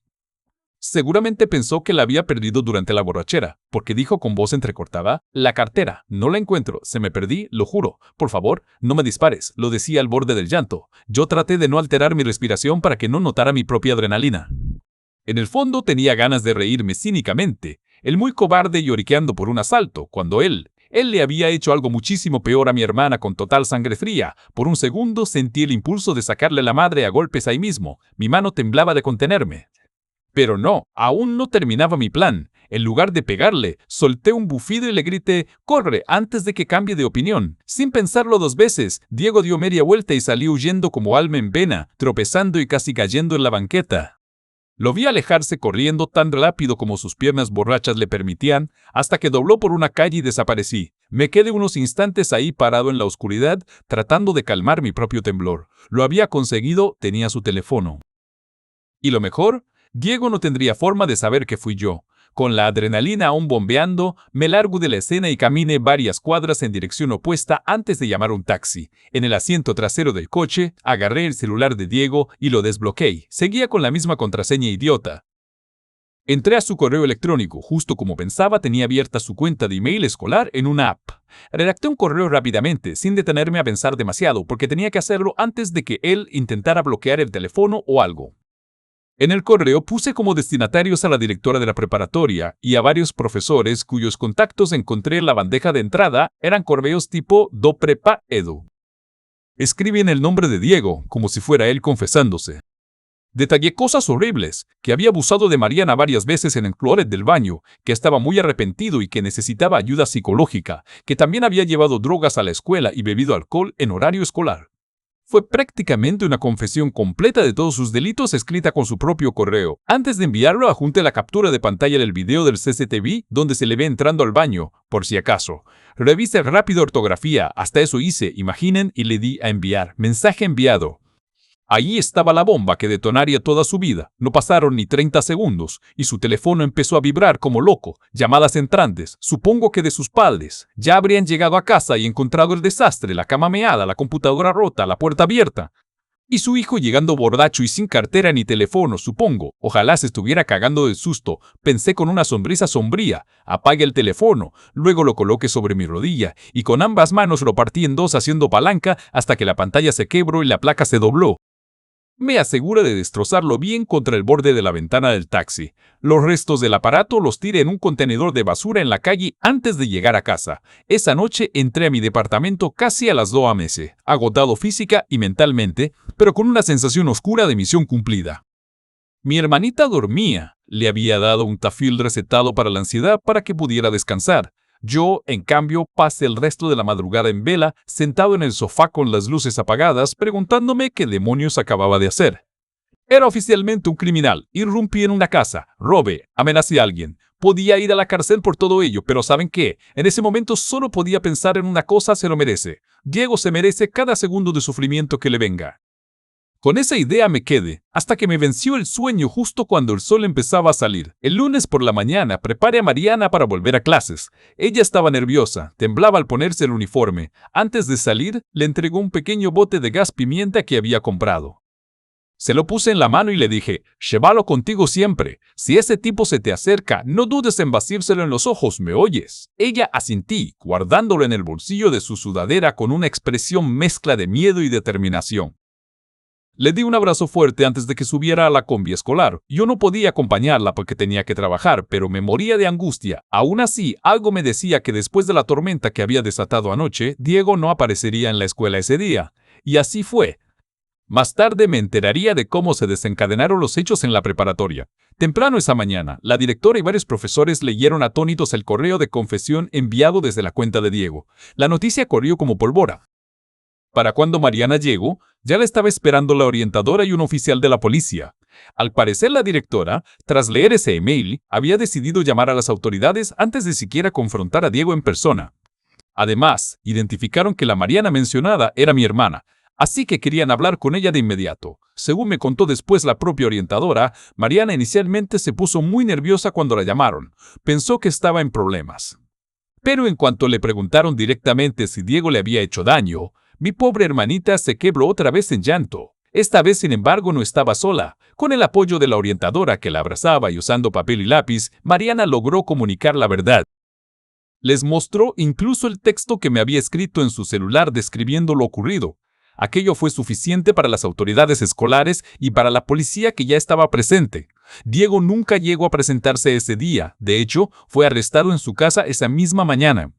Seguramente pensó que la había perdido durante la borrachera, porque dijo con voz entrecortada, «La cartera, no la encuentro, se me perdí, lo juro. Por favor, no me dispares», lo decía al borde del llanto. Yo traté de no alterar mi respiración para que no notara mi propia adrenalina. En el fondo tenía ganas de reírme cínicamente, el muy cobarde lloriqueando por un asalto, cuando él le había hecho algo muchísimo peor a mi hermana con total sangre fría. Por un segundo sentí el impulso de sacarle la madre a golpes ahí mismo. Mi mano temblaba de contenerme. Pero no, aún no terminaba mi plan. En lugar de pegarle, solté un bufido y le grité, «¡Corre!», antes de que cambie de opinión. Sin pensarlo dos veces, Diego dio media vuelta y salió huyendo como alma en pena, tropezando y casi cayendo en la banqueta. Lo vi alejarse corriendo tan rápido como sus piernas borrachas le permitían, hasta que dobló por una calle y desaparecí. Me quedé unos instantes ahí parado en la oscuridad, tratando de calmar mi propio temblor. Lo había conseguido, tenía su teléfono. Y lo mejor, Diego no tendría forma de saber que fui yo. Con la adrenalina aún bombeando, me largo de la escena y caminé varias cuadras en dirección opuesta antes de llamar un taxi. En el asiento trasero del coche, agarré el celular de Diego y lo desbloqueé. Seguía con la misma contraseña idiota. Entré a su correo electrónico. Justo como pensaba, tenía abierta su cuenta de email escolar en una app. Redacté un correo rápidamente, sin detenerme a pensar demasiado, porque tenía que hacerlo antes de que él intentara bloquear el teléfono o algo. En el correo puse como destinatarios a la directora de la preparatoria y a varios profesores cuyos contactos encontré en la bandeja de entrada. Eran correos tipo Do Prepa Edu. Escribí en el nombre de Diego, como si fuera él confesándose. Detallé cosas horribles, que había abusado de Mariana varias veces en el closet del baño, que estaba muy arrepentido y que necesitaba ayuda psicológica, que también había llevado drogas a la escuela y bebido alcohol en horario escolar. Fue prácticamente una confesión completa de todos sus delitos escrita con su propio correo. Antes de enviarlo, adjunté la captura de pantalla del video del CCTV donde se le ve entrando al baño, por si acaso. Revise rápido ortografía, hasta eso hice, imaginen, y le di a enviar. Mensaje enviado. Allí estaba la bomba que detonaría toda su vida. No pasaron ni 30 segundos y su teléfono empezó a vibrar como loco. Llamadas entrantes, supongo que de sus padres. Ya habrían llegado a casa y encontrado el desastre, la cama meada, la computadora rota, la puerta abierta. Y su hijo llegando borracho y sin cartera ni teléfono, supongo. Ojalá se estuviera cagando de susto. Pensé con una sonrisa sombría. Apague el teléfono. Luego lo coloqué sobre mi rodilla y con ambas manos lo partí en dos haciendo palanca hasta que la pantalla se quebró y la placa se dobló. Me asegura de destrozarlo bien contra el borde de la ventana del taxi. Los restos del aparato los tiré en un contenedor de basura en la calle antes de llegar a casa. Esa noche entré a mi departamento casi a las 2 a.m, agotado física y mentalmente, pero con una sensación oscura de misión cumplida. Mi hermanita dormía. Le había dado un Tafil recetado para la ansiedad para que pudiera descansar. Yo, en cambio, pasé el resto de la madrugada en vela, sentado en el sofá con las luces apagadas, preguntándome qué demonios acababa de hacer. Era oficialmente un criminal. Irrumpí en una casa, robé, amenacé a alguien. Podía ir a la cárcel por todo ello, pero ¿saben qué? En ese momento solo podía pensar en una cosa: se lo merece. Diego se merece cada segundo de sufrimiento que le venga. Con esa idea me quedé, hasta que me venció el sueño justo cuando el sol empezaba a salir. El lunes por la mañana preparé a Mariana para volver a clases. Ella estaba nerviosa, temblaba al ponerse el uniforme. Antes de salir, le entregó un pequeño bote de gas pimienta que había comprado. Se lo puse en la mano y le dije, «Llévalo contigo siempre. Si ese tipo se te acerca, no dudes en vacírselo en los ojos, ¿me oyes?». Ella asintí, guardándolo en el bolsillo de su sudadera con una expresión mezcla de miedo y determinación. Le di un abrazo fuerte antes de que subiera a la combi escolar. Yo no podía acompañarla porque tenía que trabajar, pero me moría de angustia. Aún así, algo me decía que después de la tormenta que había desatado anoche, Diego no aparecería en la escuela ese día. Y así fue. Más tarde me enteraría de cómo se desencadenaron los hechos en la preparatoria. Temprano esa mañana, la directora y varios profesores leyeron atónitos el correo de confesión enviado desde la cuenta de Diego. La noticia corrió como pólvora. Para cuando Mariana llegó, ya la estaba esperando la orientadora y un oficial de la policía. Al parecer, la directora, tras leer ese email, había decidido llamar a las autoridades antes de siquiera confrontar a Diego en persona. Además, identificaron que la Mariana mencionada era mi hermana, así que querían hablar con ella de inmediato. Según me contó después la propia orientadora, Mariana inicialmente se puso muy nerviosa cuando la llamaron. Pensó que estaba en problemas. Pero en cuanto le preguntaron directamente si Diego le había hecho daño, mi pobre hermanita se quebró otra vez en llanto. Esta vez, sin embargo, no estaba sola. Con el apoyo de la orientadora que la abrazaba y usando papel y lápiz, Mariana logró comunicar la verdad. Les mostró incluso el texto que me había escrito en su celular describiendo lo ocurrido. Aquello fue suficiente para las autoridades escolares y para la policía que ya estaba presente. Diego nunca llegó a presentarse ese día. De hecho, fue arrestado en su casa esa misma mañana.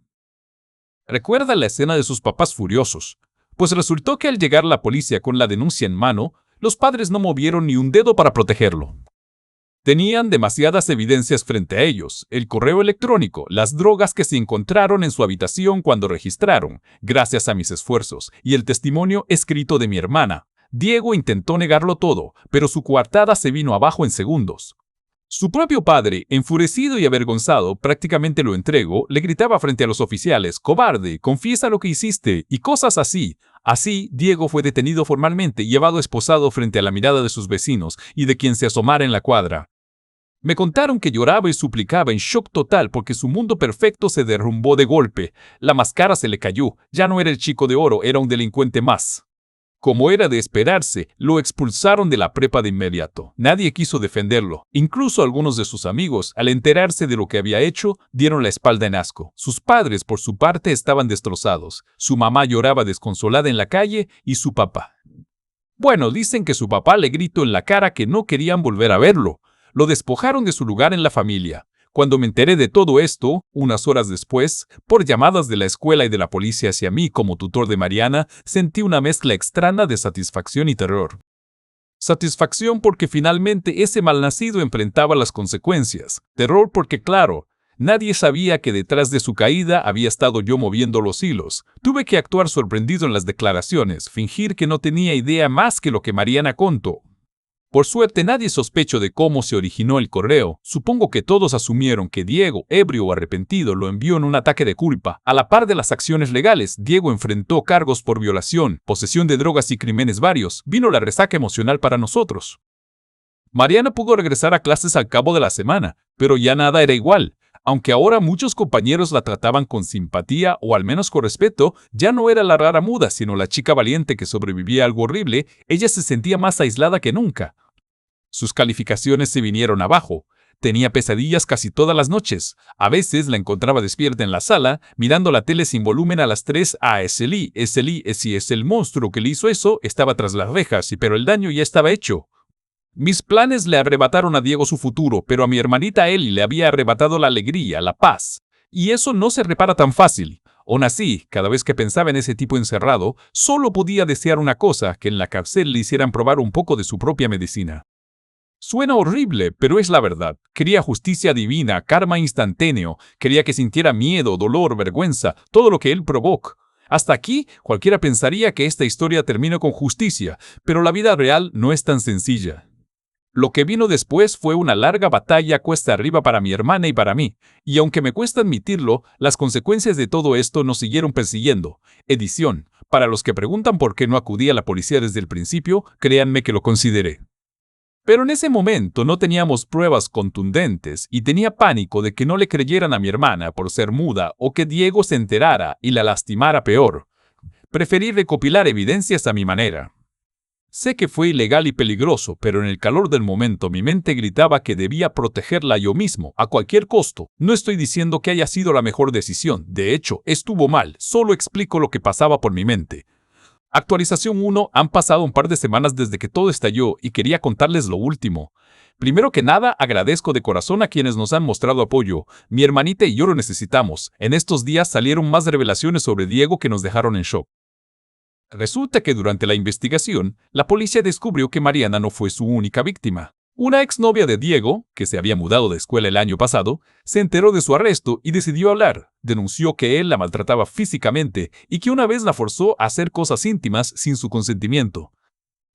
Recuerda la escena de sus papás furiosos, pues resultó que al llegar la policía con la denuncia en mano, los padres no movieron ni un dedo para protegerlo. Tenían demasiadas evidencias frente a ellos, el correo electrónico, las drogas que se encontraron en su habitación cuando registraron, gracias a mis esfuerzos, y el testimonio escrito de mi hermana. Diego intentó negarlo todo, pero su coartada se vino abajo en segundos. Su propio padre, enfurecido y avergonzado, prácticamente lo entregó, le gritaba frente a los oficiales: «Cobarde, confiesa lo que hiciste», y cosas así. Así, Diego fue detenido formalmente y llevado esposado frente a la mirada de sus vecinos y de quien se asomara en la cuadra. Me contaron que lloraba y suplicaba en shock total porque su mundo perfecto se derrumbó de golpe. La máscara se le cayó, ya no era el chico de oro, era un delincuente más. Como era de esperarse, lo expulsaron de la prepa de inmediato. Nadie quiso defenderlo. Incluso algunos de sus amigos, al enterarse de lo que había hecho, dieron la espalda en asco. Sus padres, por su parte, estaban destrozados. Su mamá lloraba desconsolada en la calle y su papá. Bueno, dicen que su papá le gritó en la cara que no querían volver a verlo. Lo despojaron de su lugar en la familia. Cuando me enteré de todo esto, unas horas después, por llamadas de la escuela y de la policía hacia mí como tutor de Mariana, sentí una mezcla extraña de satisfacción y terror. Satisfacción porque finalmente ese malnacido enfrentaba las consecuencias. Terror porque, claro, nadie sabía que detrás de su caída había estado yo moviendo los hilos. Tuve que actuar sorprendido en las declaraciones, fingir que no tenía idea más que lo que Mariana contó. Por suerte nadie sospechó de cómo se originó el correo. Supongo que todos asumieron que Diego, ebrio o arrepentido, lo envió en un ataque de culpa. A la par de las acciones legales, Diego enfrentó cargos por violación, posesión de drogas y crímenes varios. Vino la resaca emocional para nosotros. Mariana pudo regresar a clases al cabo de la semana, pero ya nada era igual. Aunque ahora muchos compañeros la trataban con simpatía o al menos con respeto, ya no era la rara muda, sino la chica valiente que sobrevivía a algo horrible. Ella se sentía más aislada que nunca. Sus calificaciones se vinieron abajo. Tenía pesadillas casi todas las noches. A veces la encontraba despierta en la sala, mirando la tele sin volumen a las 3. Si es el monstruo que le hizo eso, estaba tras las rejas, pero el daño ya estaba hecho. Mis planes le arrebataron a Diego su futuro, pero a mi hermanita Eli le había arrebatado la alegría, la paz. Y eso no se repara tan fácil. Aún así, cada vez que pensaba en ese tipo encerrado, solo podía desear una cosa: que en la cárcel le hicieran probar un poco de su propia medicina. Suena horrible, pero es la verdad. Quería justicia divina, karma instantáneo. Quería que sintiera miedo, dolor, vergüenza, todo lo que él provocó. Hasta aquí, cualquiera pensaría que esta historia termina con justicia, pero la vida real no es tan sencilla. Lo que vino después fue una larga batalla cuesta arriba para mi hermana y para mí, y aunque me cuesta admitirlo, las consecuencias de todo esto nos siguieron persiguiendo. Edición: para los que preguntan por qué no acudí a la policía desde el principio, créanme que lo consideré. Pero en ese momento no teníamos pruebas contundentes y tenía pánico de que no le creyeran a mi hermana por ser muda o que Diego se enterara y la lastimara peor. Preferí recopilar evidencias a mi manera. Sé que fue ilegal y peligroso, pero en el calor del momento mi mente gritaba que debía protegerla yo mismo, a cualquier costo. No estoy diciendo que haya sido la mejor decisión, de hecho, estuvo mal, solo explico lo que pasaba por mi mente. Actualización 1. Han pasado un par de semanas desde que todo estalló y quería contarles lo último. Primero que nada, agradezco de corazón a quienes nos han mostrado apoyo. Mi hermanita y yo lo necesitamos. En estos días salieron más revelaciones sobre Diego que nos dejaron en shock. Resulta que durante la investigación, la policía descubrió que Mariana no fue su única víctima. Una exnovia de Diego, que se había mudado de escuela el año pasado, se enteró de su arresto y decidió hablar. Denunció que él la maltrataba físicamente y que una vez la forzó a hacer cosas íntimas sin su consentimiento.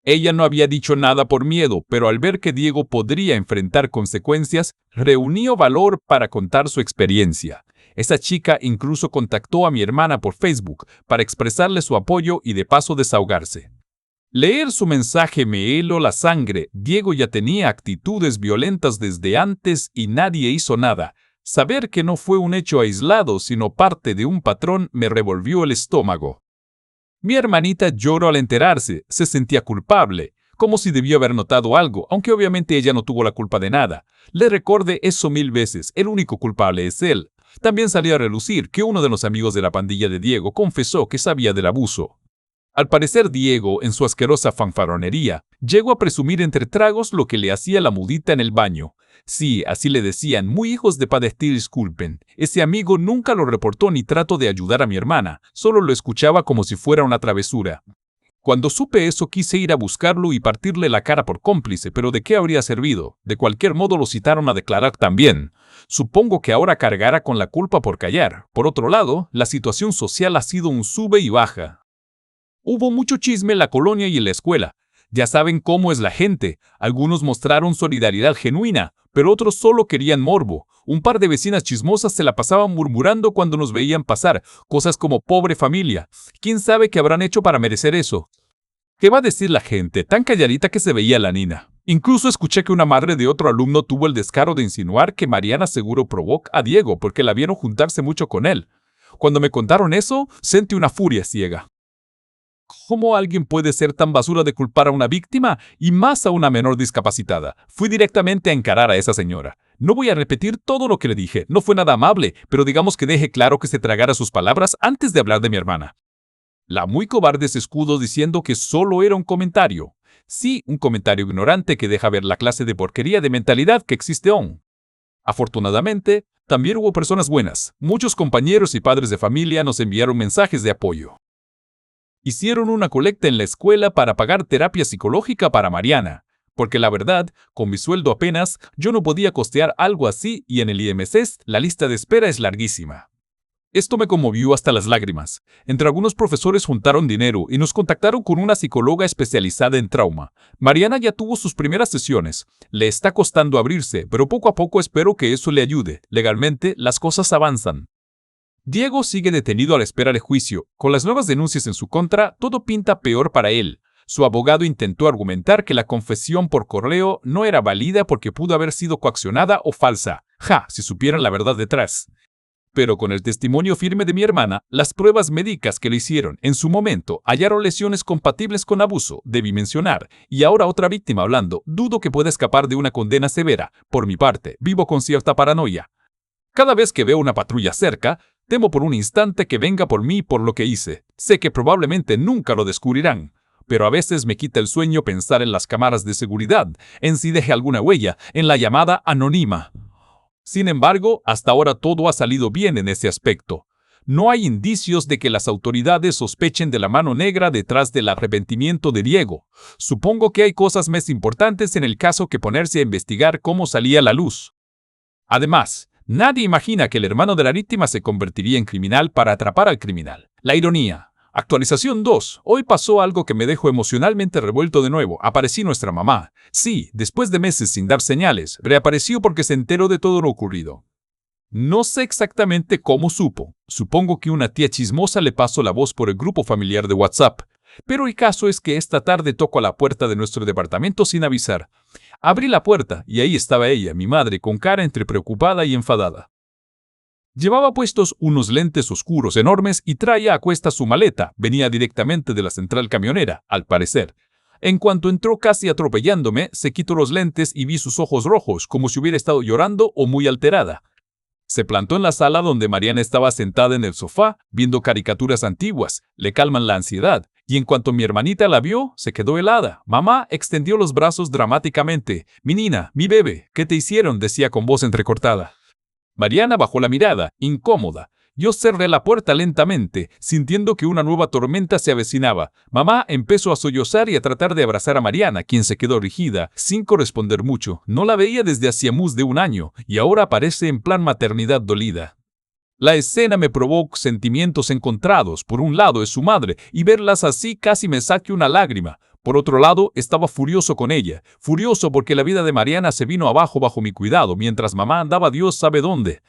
Ella no había dicho nada por miedo, pero al ver que Diego podría enfrentar consecuencias, reunió valor para contar su experiencia. Esa chica incluso contactó a mi hermana por Facebook para expresarle su apoyo y de paso desahogarse. Leer su mensaje me heló la sangre. Diego ya tenía actitudes violentas desde antes y nadie hizo nada. Saber que no fue un hecho aislado, sino parte de un patrón, me revolvió el estómago. Mi hermanita lloró al enterarse, se sentía culpable, como si debió haber notado algo, aunque obviamente ella no tuvo la culpa de nada. Le recordé eso 1000 veces, el único culpable es él. También salió a relucir que uno de los amigos de la pandilla de Diego confesó que sabía del abuso. Al parecer Diego, en su asquerosa fanfaronería, llegó a presumir entre tragos lo que le hacía la mudita en el baño. Sí, así le decían, muy hijos de padre, disculpen. Ese amigo nunca lo reportó ni trató de ayudar a mi hermana, solo lo escuchaba como si fuera una travesura. Cuando supe eso quise ir a buscarlo y partirle la cara por cómplice, pero ¿de qué habría servido? De cualquier modo lo citaron a declarar también. Supongo que ahora cargará con la culpa por callar. Por otro lado, la situación social ha sido un sube y baja. Hubo mucho chisme en la colonia y en la escuela. Ya saben cómo es la gente. Algunos mostraron solidaridad genuina, pero otros solo querían morbo. Un par de vecinas chismosas se la pasaban murmurando cuando nos veían pasar, cosas como pobre familia. ¿Quién sabe qué habrán hecho para merecer eso? ¿Qué va a decir la gente? Tan calladita que se veía la nina. Incluso escuché que una madre de otro alumno tuvo el descaro de insinuar que Mariana seguro provoca a Diego porque la vieron juntarse mucho con él. Cuando me contaron eso, sentí una furia ciega. ¿Cómo alguien puede ser tan basura de culpar a una víctima y más a una menor discapacitada? Fui directamente a encarar a esa señora. No voy a repetir todo lo que le dije, no fue nada amable, pero digamos que deje claro que se tragara sus palabras antes de hablar de mi hermana. La muy cobarde se escudó diciendo que solo era un comentario. Sí, un comentario ignorante que deja ver la clase de porquería de mentalidad que existe aún. Afortunadamente, también hubo personas buenas. Muchos compañeros y padres de familia nos enviaron mensajes de apoyo. Hicieron una colecta en la escuela para pagar terapia psicológica para Mariana, porque la verdad, con mi sueldo apenas, yo no podía costear algo así y en el IMSS la lista de espera es larguísima. Esto me conmovió hasta las lágrimas. Entre algunos profesores juntaron dinero y nos contactaron con una psicóloga especializada en trauma. Mariana ya tuvo sus primeras sesiones. Le está costando abrirse, pero poco a poco espero que eso le ayude. Legalmente, las cosas avanzan. Diego sigue detenido a la espera de juicio. Con las nuevas denuncias en su contra, todo pinta peor para él. Su abogado intentó argumentar que la confesión por correo no era válida porque pudo haber sido coaccionada o falsa. Si supieran la verdad detrás. Pero con el testimonio firme de mi hermana, las pruebas médicas que le hicieron en su momento hallaron lesiones compatibles con abuso, debí mencionar, y ahora otra víctima hablando, dudo que pueda escapar de una condena severa. Por mi parte, vivo con cierta paranoia. Cada vez que veo una patrulla cerca, temo por un instante que venga por mí por lo que hice. Sé que probablemente nunca lo descubrirán, pero a veces me quita el sueño pensar en las cámaras de seguridad, en si dejé alguna huella, en la llamada anónima. Sin embargo, hasta ahora todo ha salido bien en ese aspecto. No hay indicios de que las autoridades sospechen de la mano negra detrás del arrepentimiento de Diego. Supongo que hay cosas más importantes en el caso que ponerse a investigar cómo salía la luz. Además, nadie imagina que el hermano de la víctima se convertiría en criminal para atrapar al criminal. La ironía. Actualización 2. Hoy pasó algo que me dejó emocionalmente revuelto de nuevo. Apareció nuestra mamá. Sí, después de meses sin dar señales, reapareció porque se enteró de todo lo ocurrido. No sé exactamente cómo supo. Supongo que una tía chismosa le pasó la voz por el grupo familiar de WhatsApp. Pero el caso es que esta tarde tocó a la puerta de nuestro departamento sin avisar. Abrí la puerta y ahí estaba ella, mi madre, con cara entre preocupada y enfadada. Llevaba puestos unos lentes oscuros enormes y traía a cuestas su maleta. Venía directamente de la central camionera, al parecer. En cuanto entró casi atropellándome, se quitó los lentes y vi sus ojos rojos, como si hubiera estado llorando o muy alterada. Se plantó en la sala donde Mariana estaba sentada en el sofá, viendo caricaturas antiguas. Le calman la ansiedad. Y en cuanto mi hermanita la vio, se quedó helada. Mamá extendió los brazos dramáticamente. «Mi nina, mi bebé, ¿qué te hicieron?», decía con voz entrecortada. Mariana bajó la mirada, incómoda. Yo cerré la puerta lentamente, sintiendo que una nueva tormenta se avecinaba. Mamá empezó a sollozar y a tratar de abrazar a Mariana, quien se quedó rígida, sin corresponder mucho. No la veía desde hacía más de un año, y ahora aparece en plan maternidad dolida. La escena me provocó sentimientos encontrados. Por un lado es su madre, y verlas así casi me saque una lágrima. Por otro lado, estaba furioso con ella, furioso porque la vida de Mariana se vino abajo bajo mi cuidado, mientras mamá andaba Dios sabe dónde.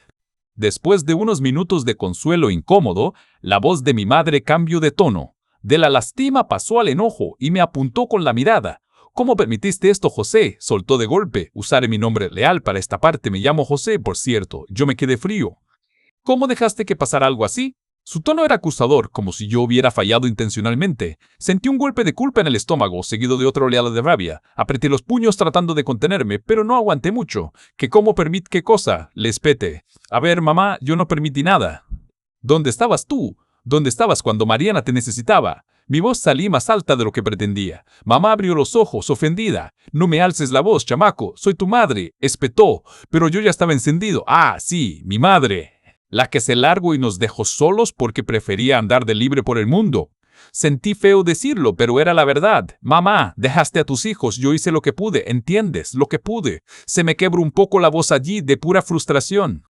Después de unos minutos de consuelo incómodo, la voz de mi madre cambió de tono. De la lástima pasó al enojo y me apuntó con la mirada. «¿Cómo permitiste esto, José?», soltó de golpe. «Usaré mi nombre leal para esta parte, me llamo José, por cierto». Yo me quedé frío. «¿Cómo dejaste que pasara algo así?». Su tono era acusador, como si yo hubiera fallado intencionalmente. Sentí un golpe de culpa en el estómago, seguido de otra oleada de rabia. Apreté los puños tratando de contenerme, pero no aguanté mucho. ¿Que cómo permite qué cosa? Le espeté. «A ver, mamá, yo no permití nada». «¿Dónde estabas tú? ¿Dónde estabas cuando Mariana te necesitaba?». Mi voz salí más alta de lo que pretendía. Mamá abrió los ojos, ofendida. «No me alces la voz, chamaco, soy tu madre», espetó. Pero yo ya estaba encendido. «Ah, sí, mi madre. La que se largó y nos dejó solos porque prefería andar de libre por el mundo». Sentí feo decirlo, pero era la verdad. Mamá, dejaste a tus hijos, yo hice lo que pude, ¿entiendes? Lo que pude. Se me quebró un poco la voz allí de pura frustración.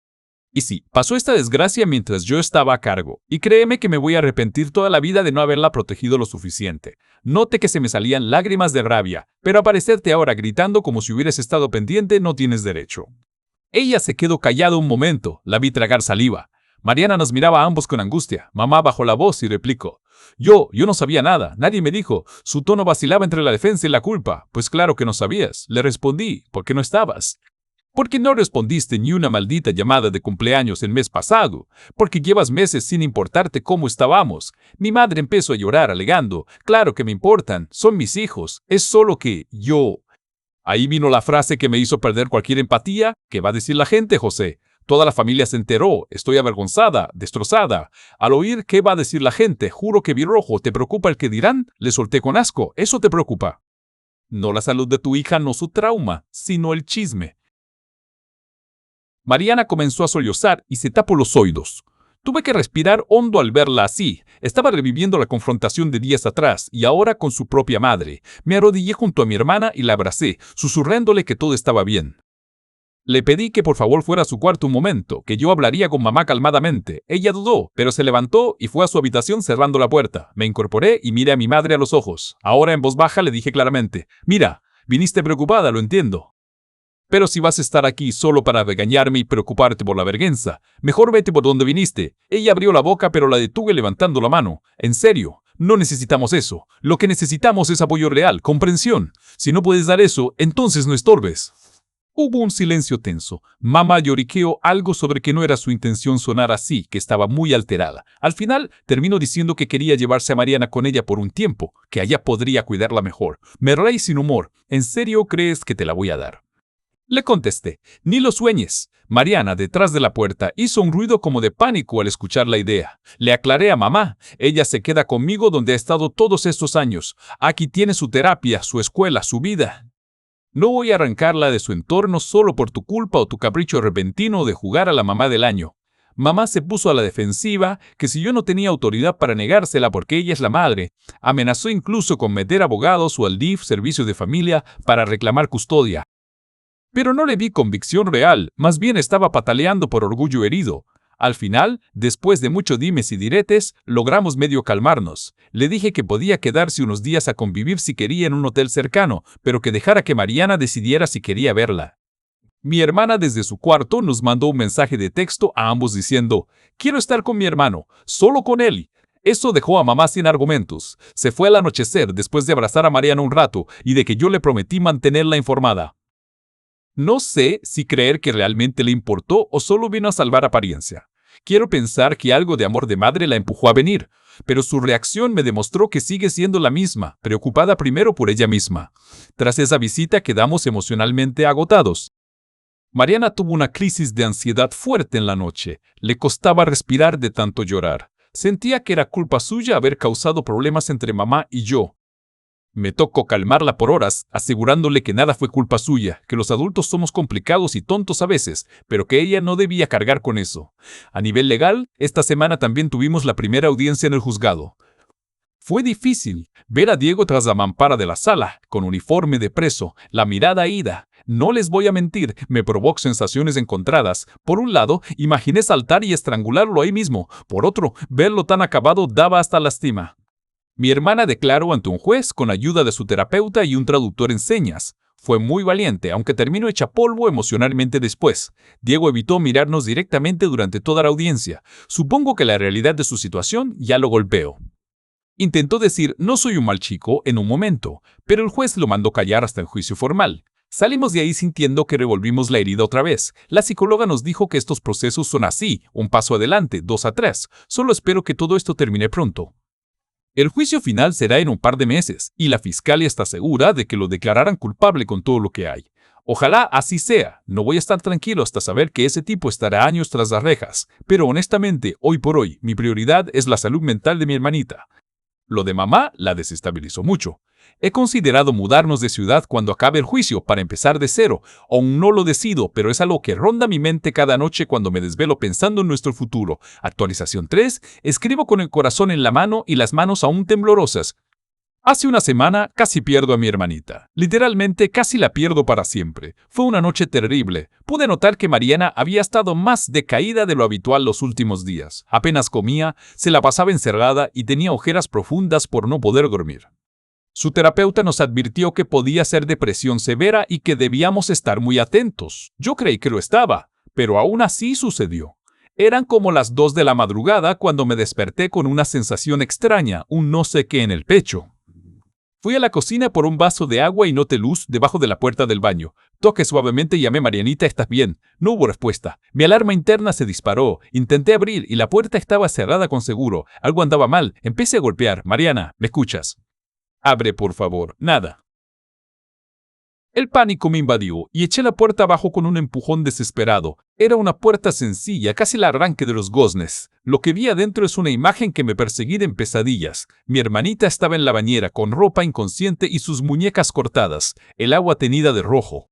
Y sí, pasó esta desgracia mientras yo estaba a cargo, y créeme que me voy a arrepentir toda la vida de no haberla protegido lo suficiente. Noté que se me salían lágrimas de rabia, pero aparecerte ahora gritando como si hubieras estado pendiente no tienes derecho. Ella se quedó callada un momento, la vi tragar saliva. Mariana nos miraba a ambos con angustia. Mamá bajó la voz y replicó: Yo no sabía nada, nadie me dijo. Su tono vacilaba entre la defensa y la culpa. Pues claro que no sabías. Le respondí: ¿por qué no estabas? Porque no respondiste ni una maldita llamada de cumpleaños el mes pasado, porque llevas meses sin importarte cómo estábamos. Mi madre empezó a llorar alegando: claro que me importan, son mis hijos, es solo que yo... Ahí vino la frase que me hizo perder cualquier empatía. ¿Qué va a decir la gente, José? Toda la familia se enteró, estoy avergonzada, destrozada. Al oír qué va a decir la gente, juro que vi rojo. ¿Te preocupa el que dirán? Le solté con asco. ¿Eso te preocupa? No la salud de tu hija, no su trauma, sino el chisme. Mariana comenzó a sollozar y se tapó los oídos. Tuve que respirar hondo al verla así. Estaba reviviendo la confrontación de días atrás y ahora con su propia madre. Me arrodillé junto a mi hermana y la abracé, susurrándole que todo estaba bien. Le pedí que por favor fuera a su cuarto un momento, que yo hablaría con mamá calmadamente. Ella dudó, pero se levantó y fue a su habitación cerrando la puerta. Me incorporé y miré a mi madre a los ojos. Ahora en voz baja le dije claramente: mira, viniste preocupada, lo entiendo. Pero si vas a estar aquí solo para regañarme y preocuparte por la vergüenza, mejor vete por donde viniste. Ella abrió la boca, pero la detuve levantando la mano. En serio, no necesitamos eso. Lo que necesitamos es apoyo real, comprensión. Si no puedes dar eso, entonces no estorbes. Hubo un silencio tenso. Mamá lloriqueó algo sobre que no era su intención sonar así, que estaba muy alterada. Al final, terminó diciendo que quería llevarse a Mariana con ella por un tiempo, que allá podría cuidarla mejor. Me reí sin humor. ¿En serio crees que te la voy a dar? Le contesté: ni lo sueñes. Mariana, detrás de la puerta, hizo un ruido como de pánico al escuchar la idea. Le aclaré a mamá: ella se queda conmigo donde ha estado todos estos años. Aquí tiene su terapia, su escuela, su vida. No voy a arrancarla de su entorno solo por tu culpa o tu capricho repentino de jugar a la mamá del año. Mamá se puso a la defensiva, que si yo no tenía autoridad para negársela porque ella es la madre, amenazó incluso con meter abogados o al DIF, Servicios de Familia, para reclamar custodia. Pero no le vi convicción real, más bien estaba pataleando por orgullo herido. Al final, después de muchos dimes y diretes, logramos medio calmarnos. Le dije que podía quedarse unos días a convivir si quería en un hotel cercano, pero que dejara que Mariana decidiera si quería verla. Mi hermana desde su cuarto nos mandó un mensaje de texto a ambos diciendo: quiero estar con mi hermano, solo con él. Eso dejó a mamá sin argumentos. Se fue al anochecer después de abrazar a Mariana un rato y de que yo le prometí mantenerla informada. No sé si creer que realmente le importó o solo vino a salvar apariencia. Quiero pensar que algo de amor de madre la empujó a venir, pero su reacción me demostró que sigue siendo la misma, preocupada primero por ella misma. Tras esa visita quedamos emocionalmente agotados. Mariana tuvo una crisis de ansiedad fuerte en la noche. Le costaba respirar de tanto llorar. Sentía que era culpa suya haber causado problemas entre mamá y yo. Me tocó calmarla por horas, asegurándole que nada fue culpa suya, que los adultos somos complicados y tontos a veces, pero que ella no debía cargar con eso. A nivel legal, esta semana también tuvimos la primera audiencia en el juzgado. Fue difícil ver a Diego tras la mampara de la sala, con uniforme de preso, la mirada ida. No les voy a mentir, me provocó sensaciones encontradas. Por un lado, imaginé saltar y estrangularlo ahí mismo. Por otro, verlo tan acabado daba hasta lástima. Mi hermana declaró ante un juez con ayuda de su terapeuta y un traductor en señas. Fue muy valiente, aunque terminó hecha polvo emocionalmente después. Diego evitó mirarnos directamente durante toda la audiencia. Supongo que la realidad de su situación ya lo golpeó. Intentó decir: no soy un mal chico en un momento, pero el juez lo mandó callar hasta el juicio formal. Salimos de ahí sintiendo que revolvimos la herida otra vez. La psicóloga nos dijo que estos procesos son así, un paso adelante, dos atrás. Solo espero que todo esto termine pronto. El juicio final será en un par de meses, y la fiscalía está segura de que lo declararán culpable con todo lo que hay. Ojalá así sea. No voy a estar tranquilo hasta saber que ese tipo estará años tras las rejas. Pero honestamente, hoy por hoy, mi prioridad es la salud mental de mi hermanita. Lo de mamá la desestabilizó mucho. He considerado mudarnos de ciudad cuando acabe el juicio para empezar de cero. Aún no lo decido, pero es algo que ronda mi mente cada noche cuando me desvelo pensando en nuestro futuro. Actualización 3. Escribo con el corazón en la mano y las manos aún temblorosas. Hace una semana casi pierdo a mi hermanita. Literalmente casi la pierdo para siempre. Fue una noche terrible. Pude notar que Mariana había estado más decaída de lo habitual los últimos días. Apenas comía, se la pasaba encerrada y tenía ojeras profundas por no poder dormir. Su terapeuta nos advirtió que podía ser depresión severa y que debíamos estar muy atentos. Yo creí que lo estaba, pero aún así sucedió. Eran como las 2 de la madrugada cuando me desperté con una sensación extraña, un no sé qué en el pecho. Fui a la cocina por un vaso de agua y noté luz debajo de la puerta del baño. Toqué suavemente y llamé: Marianita, ¿estás bien? No hubo respuesta. Mi alarma interna se disparó. Intenté abrir y la puerta estaba cerrada con seguro. Algo andaba mal. Empecé a golpear. Mariana, ¿me escuchas? Abre, por favor. Nada. El pánico me invadió y eché la puerta abajo con un empujón desesperado. Era una puerta sencilla, casi el arranque de los goznes. Lo que vi adentro es una imagen que me perseguía en pesadillas. Mi hermanita estaba en la bañera con ropa inconsciente y sus muñecas cortadas, el agua teñida de rojo.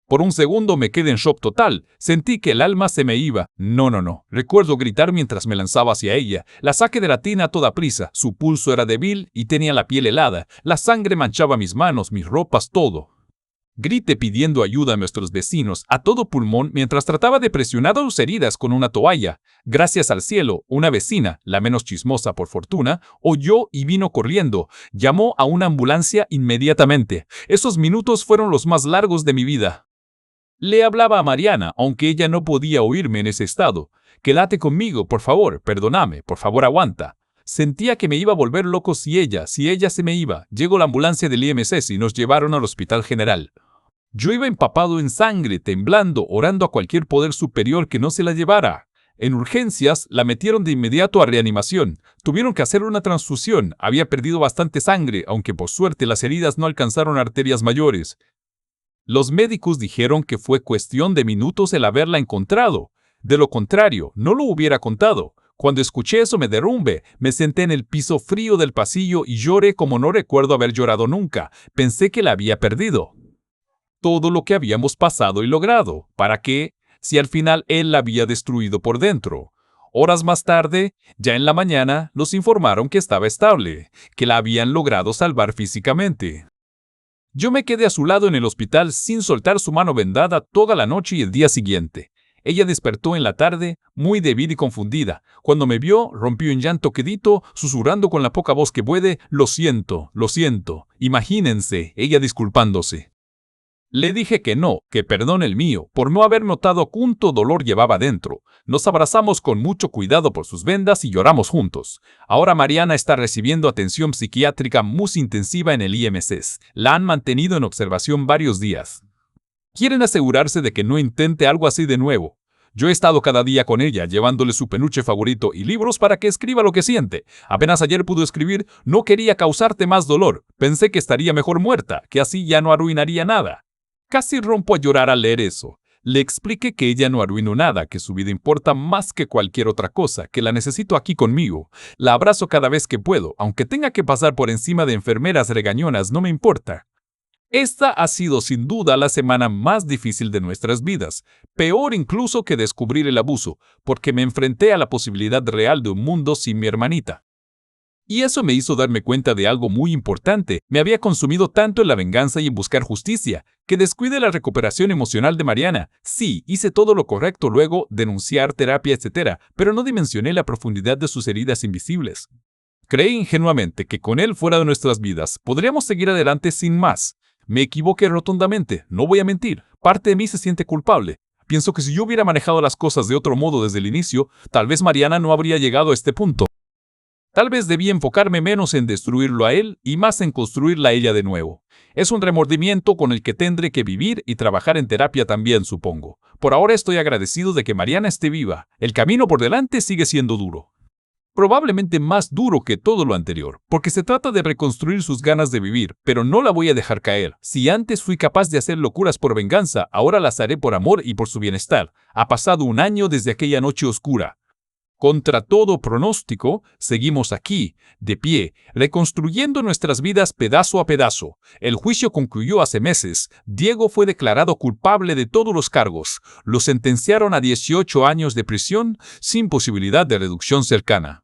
Por un segundo me quedé en shock total. Sentí que el alma se me iba. No. Recuerdo gritar mientras me lanzaba hacia ella. La saqué de la tina a toda prisa. Su pulso era débil y tenía la piel helada. La sangre manchaba mis manos, mis ropas, todo. Grité pidiendo ayuda a nuestros vecinos a todo pulmón mientras trataba de presionar sus heridas con una toalla. Gracias al cielo, una vecina, la menos chismosa por fortuna, oyó y vino corriendo. Llamó a una ambulancia inmediatamente. Esos minutos fueron los más largos de mi vida. Le hablaba a Mariana, aunque ella no podía oírme en ese estado. Quédate conmigo, por favor, perdóname, por favor aguanta. Sentía que me iba a volver loco si ella se me iba. Llegó la ambulancia del IMSS y nos llevaron al hospital general. Yo iba empapado en sangre, temblando, orando a cualquier poder superior que no se la llevara. En urgencias, la metieron de inmediato a reanimación. Tuvieron que hacer una transfusión. Había perdido bastante sangre, aunque por suerte las heridas no alcanzaron arterias mayores. Los médicos dijeron que fue cuestión de minutos el haberla encontrado. De lo contrario, no lo hubiera contado. Cuando escuché eso me derrumbé, me senté en el piso frío del pasillo y lloré como no recuerdo haber llorado nunca. Pensé que la había perdido. Todo lo que habíamos pasado y logrado. ¿Para qué? Si al final él la había destruido por dentro. Horas más tarde, ya en la mañana, nos informaron que estaba estable, que la habían logrado salvar físicamente. Yo me quedé a su lado en el hospital sin soltar su mano vendada toda la noche y el día siguiente. Ella despertó en la tarde, muy débil y confundida. Cuando me vio, rompió en llanto quedito, susurrando con la poca voz que puede: lo siento. Imagínense, ella disculpándose. Le dije que no, que perdón el mío, por no haber notado cuánto dolor llevaba dentro. Nos abrazamos con mucho cuidado por sus vendas y lloramos juntos. Ahora Mariana está recibiendo atención psiquiátrica muy intensiva en el IMSS. La han mantenido en observación varios días. Quieren asegurarse de que no intente algo así de nuevo. Yo he estado cada día con ella, llevándole su peluche favorito y libros para que escriba lo que siente. Apenas ayer pudo escribir: no quería causarte más dolor. Pensé que estaría mejor muerta, que así ya no arruinaría nada. Casi rompo a llorar al leer eso. Le expliqué que ella no arruinó nada, que su vida importa más que cualquier otra cosa, que la necesito aquí conmigo. La abrazo cada vez que puedo, aunque tenga que pasar por encima de enfermeras regañonas, no me importa. Esta ha sido sin duda la semana más difícil de nuestras vidas, peor incluso que descubrir el abuso, porque me enfrenté a la posibilidad real de un mundo sin mi hermanita. Y eso me hizo darme cuenta de algo muy importante. Me había consumido tanto en la venganza y en buscar justicia, que descuide la recuperación emocional de Mariana. Sí, hice todo lo correcto luego, denunciar, terapia, etc., pero no dimensioné la profundidad de sus heridas invisibles. Creí ingenuamente que con él fuera de nuestras vidas podríamos seguir adelante sin más. Me equivoqué rotundamente, no voy a mentir. Parte de mí se siente culpable. Pienso que si yo hubiera manejado las cosas de otro modo desde el inicio, tal vez Mariana no habría llegado a este punto. Tal vez debí enfocarme menos en destruirlo a él y más en construirla a ella de nuevo. Es un remordimiento con el que tendré que vivir y trabajar en terapia también, supongo. Por ahora estoy agradecido de que Mariana esté viva. El camino por delante sigue siendo duro. Probablemente más duro que todo lo anterior, porque se trata de reconstruir sus ganas de vivir, pero no la voy a dejar caer. Si antes fui capaz de hacer locuras por venganza, ahora las haré por amor y por su bienestar. Ha pasado un año desde aquella noche oscura. Contra todo pronóstico, seguimos aquí, de pie, reconstruyendo nuestras vidas pedazo a pedazo. El juicio concluyó hace meses. Diego fue declarado culpable de todos los cargos. Lo sentenciaron a 18 años de prisión sin posibilidad de reducción cercana.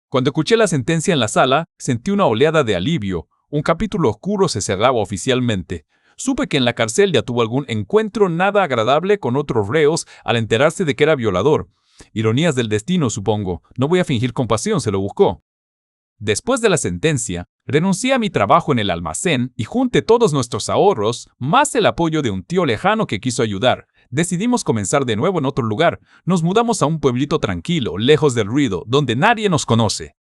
Cuando escuché la sentencia en la sala, sentí una oleada de alivio. Un capítulo oscuro se cerraba oficialmente. Supe que en la cárcel ya tuvo algún encuentro nada agradable con otros reos al enterarse de que era violador. Ironías del destino, supongo. No voy a fingir compasión, se lo buscó. Después de la sentencia, renuncié a mi trabajo en el almacén y junté todos nuestros ahorros, más el apoyo de un tío lejano que quiso ayudar. Decidimos comenzar de nuevo en otro lugar. Nos mudamos a un pueblito tranquilo, lejos del ruido, donde nadie nos conoce.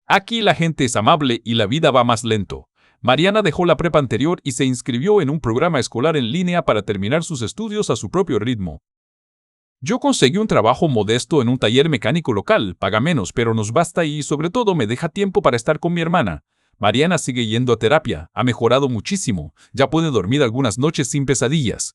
Aquí la gente es amable y la vida va más lento. Mariana dejó la prepa anterior y se inscribió en un programa escolar en línea para terminar sus estudios a su propio ritmo. Yo conseguí un trabajo modesto en un taller mecánico local, paga menos, pero nos basta y sobre todo me deja tiempo para estar con mi hermana. Mariana sigue yendo a terapia, ha mejorado muchísimo, ya puede dormir algunas noches sin pesadillas.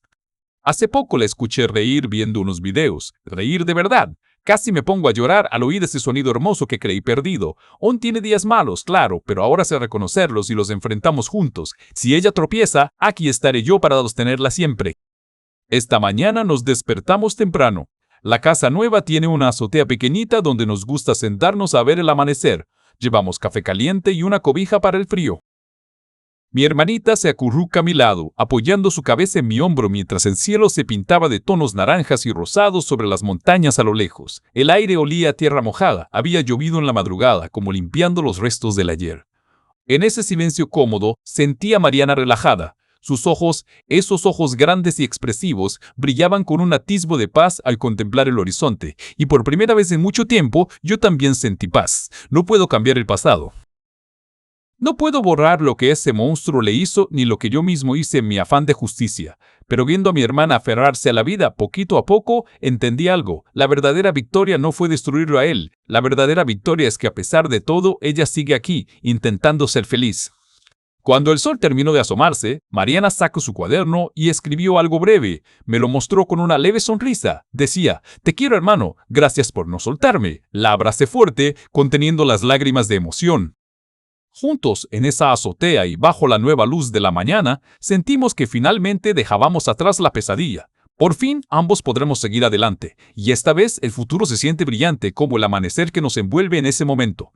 Hace poco la escuché reír viendo unos videos, reír de verdad. Casi me pongo a llorar al oír ese sonido hermoso que creí perdido. Aún tiene días malos, claro, pero ahora sé reconocerlos y los enfrentamos juntos. Si ella tropieza, aquí estaré yo para sostenerla siempre. Esta mañana nos despertamos temprano. La casa nueva tiene una azotea pequeñita donde nos gusta sentarnos a ver el amanecer. Llevamos café caliente y una cobija para el frío. Mi hermanita se acurruca a mi lado, apoyando su cabeza en mi hombro mientras el cielo se pintaba de tonos naranjas y rosados sobre las montañas a lo lejos. El aire olía a tierra mojada, había llovido en la madrugada, como limpiando los restos del ayer. En ese silencio cómodo, sentí a Mariana relajada. Sus ojos, esos ojos grandes y expresivos, brillaban con un atisbo de paz al contemplar el horizonte, y por primera vez en mucho tiempo yo también sentí paz. No puedo cambiar el pasado. No puedo borrar lo que ese monstruo le hizo ni lo que yo mismo hice en mi afán de justicia, pero viendo a mi hermana aferrarse a la vida poquito a poco, entendí algo. La verdadera victoria no fue destruirlo a él. La verdadera victoria es que a pesar de todo, ella sigue aquí, intentando ser feliz. Cuando el sol terminó de asomarse, Mariana sacó su cuaderno y escribió algo breve. Me lo mostró con una leve sonrisa. Decía, «Te quiero, hermano, gracias por no soltarme». La abracé fuerte, conteniendo las lágrimas de emoción. Juntos, en esa azotea y bajo la nueva luz de la mañana, sentimos que finalmente dejábamos atrás la pesadilla. Por fin, ambos podremos seguir adelante, y esta vez el futuro se siente brillante como el amanecer que nos envuelve en ese momento.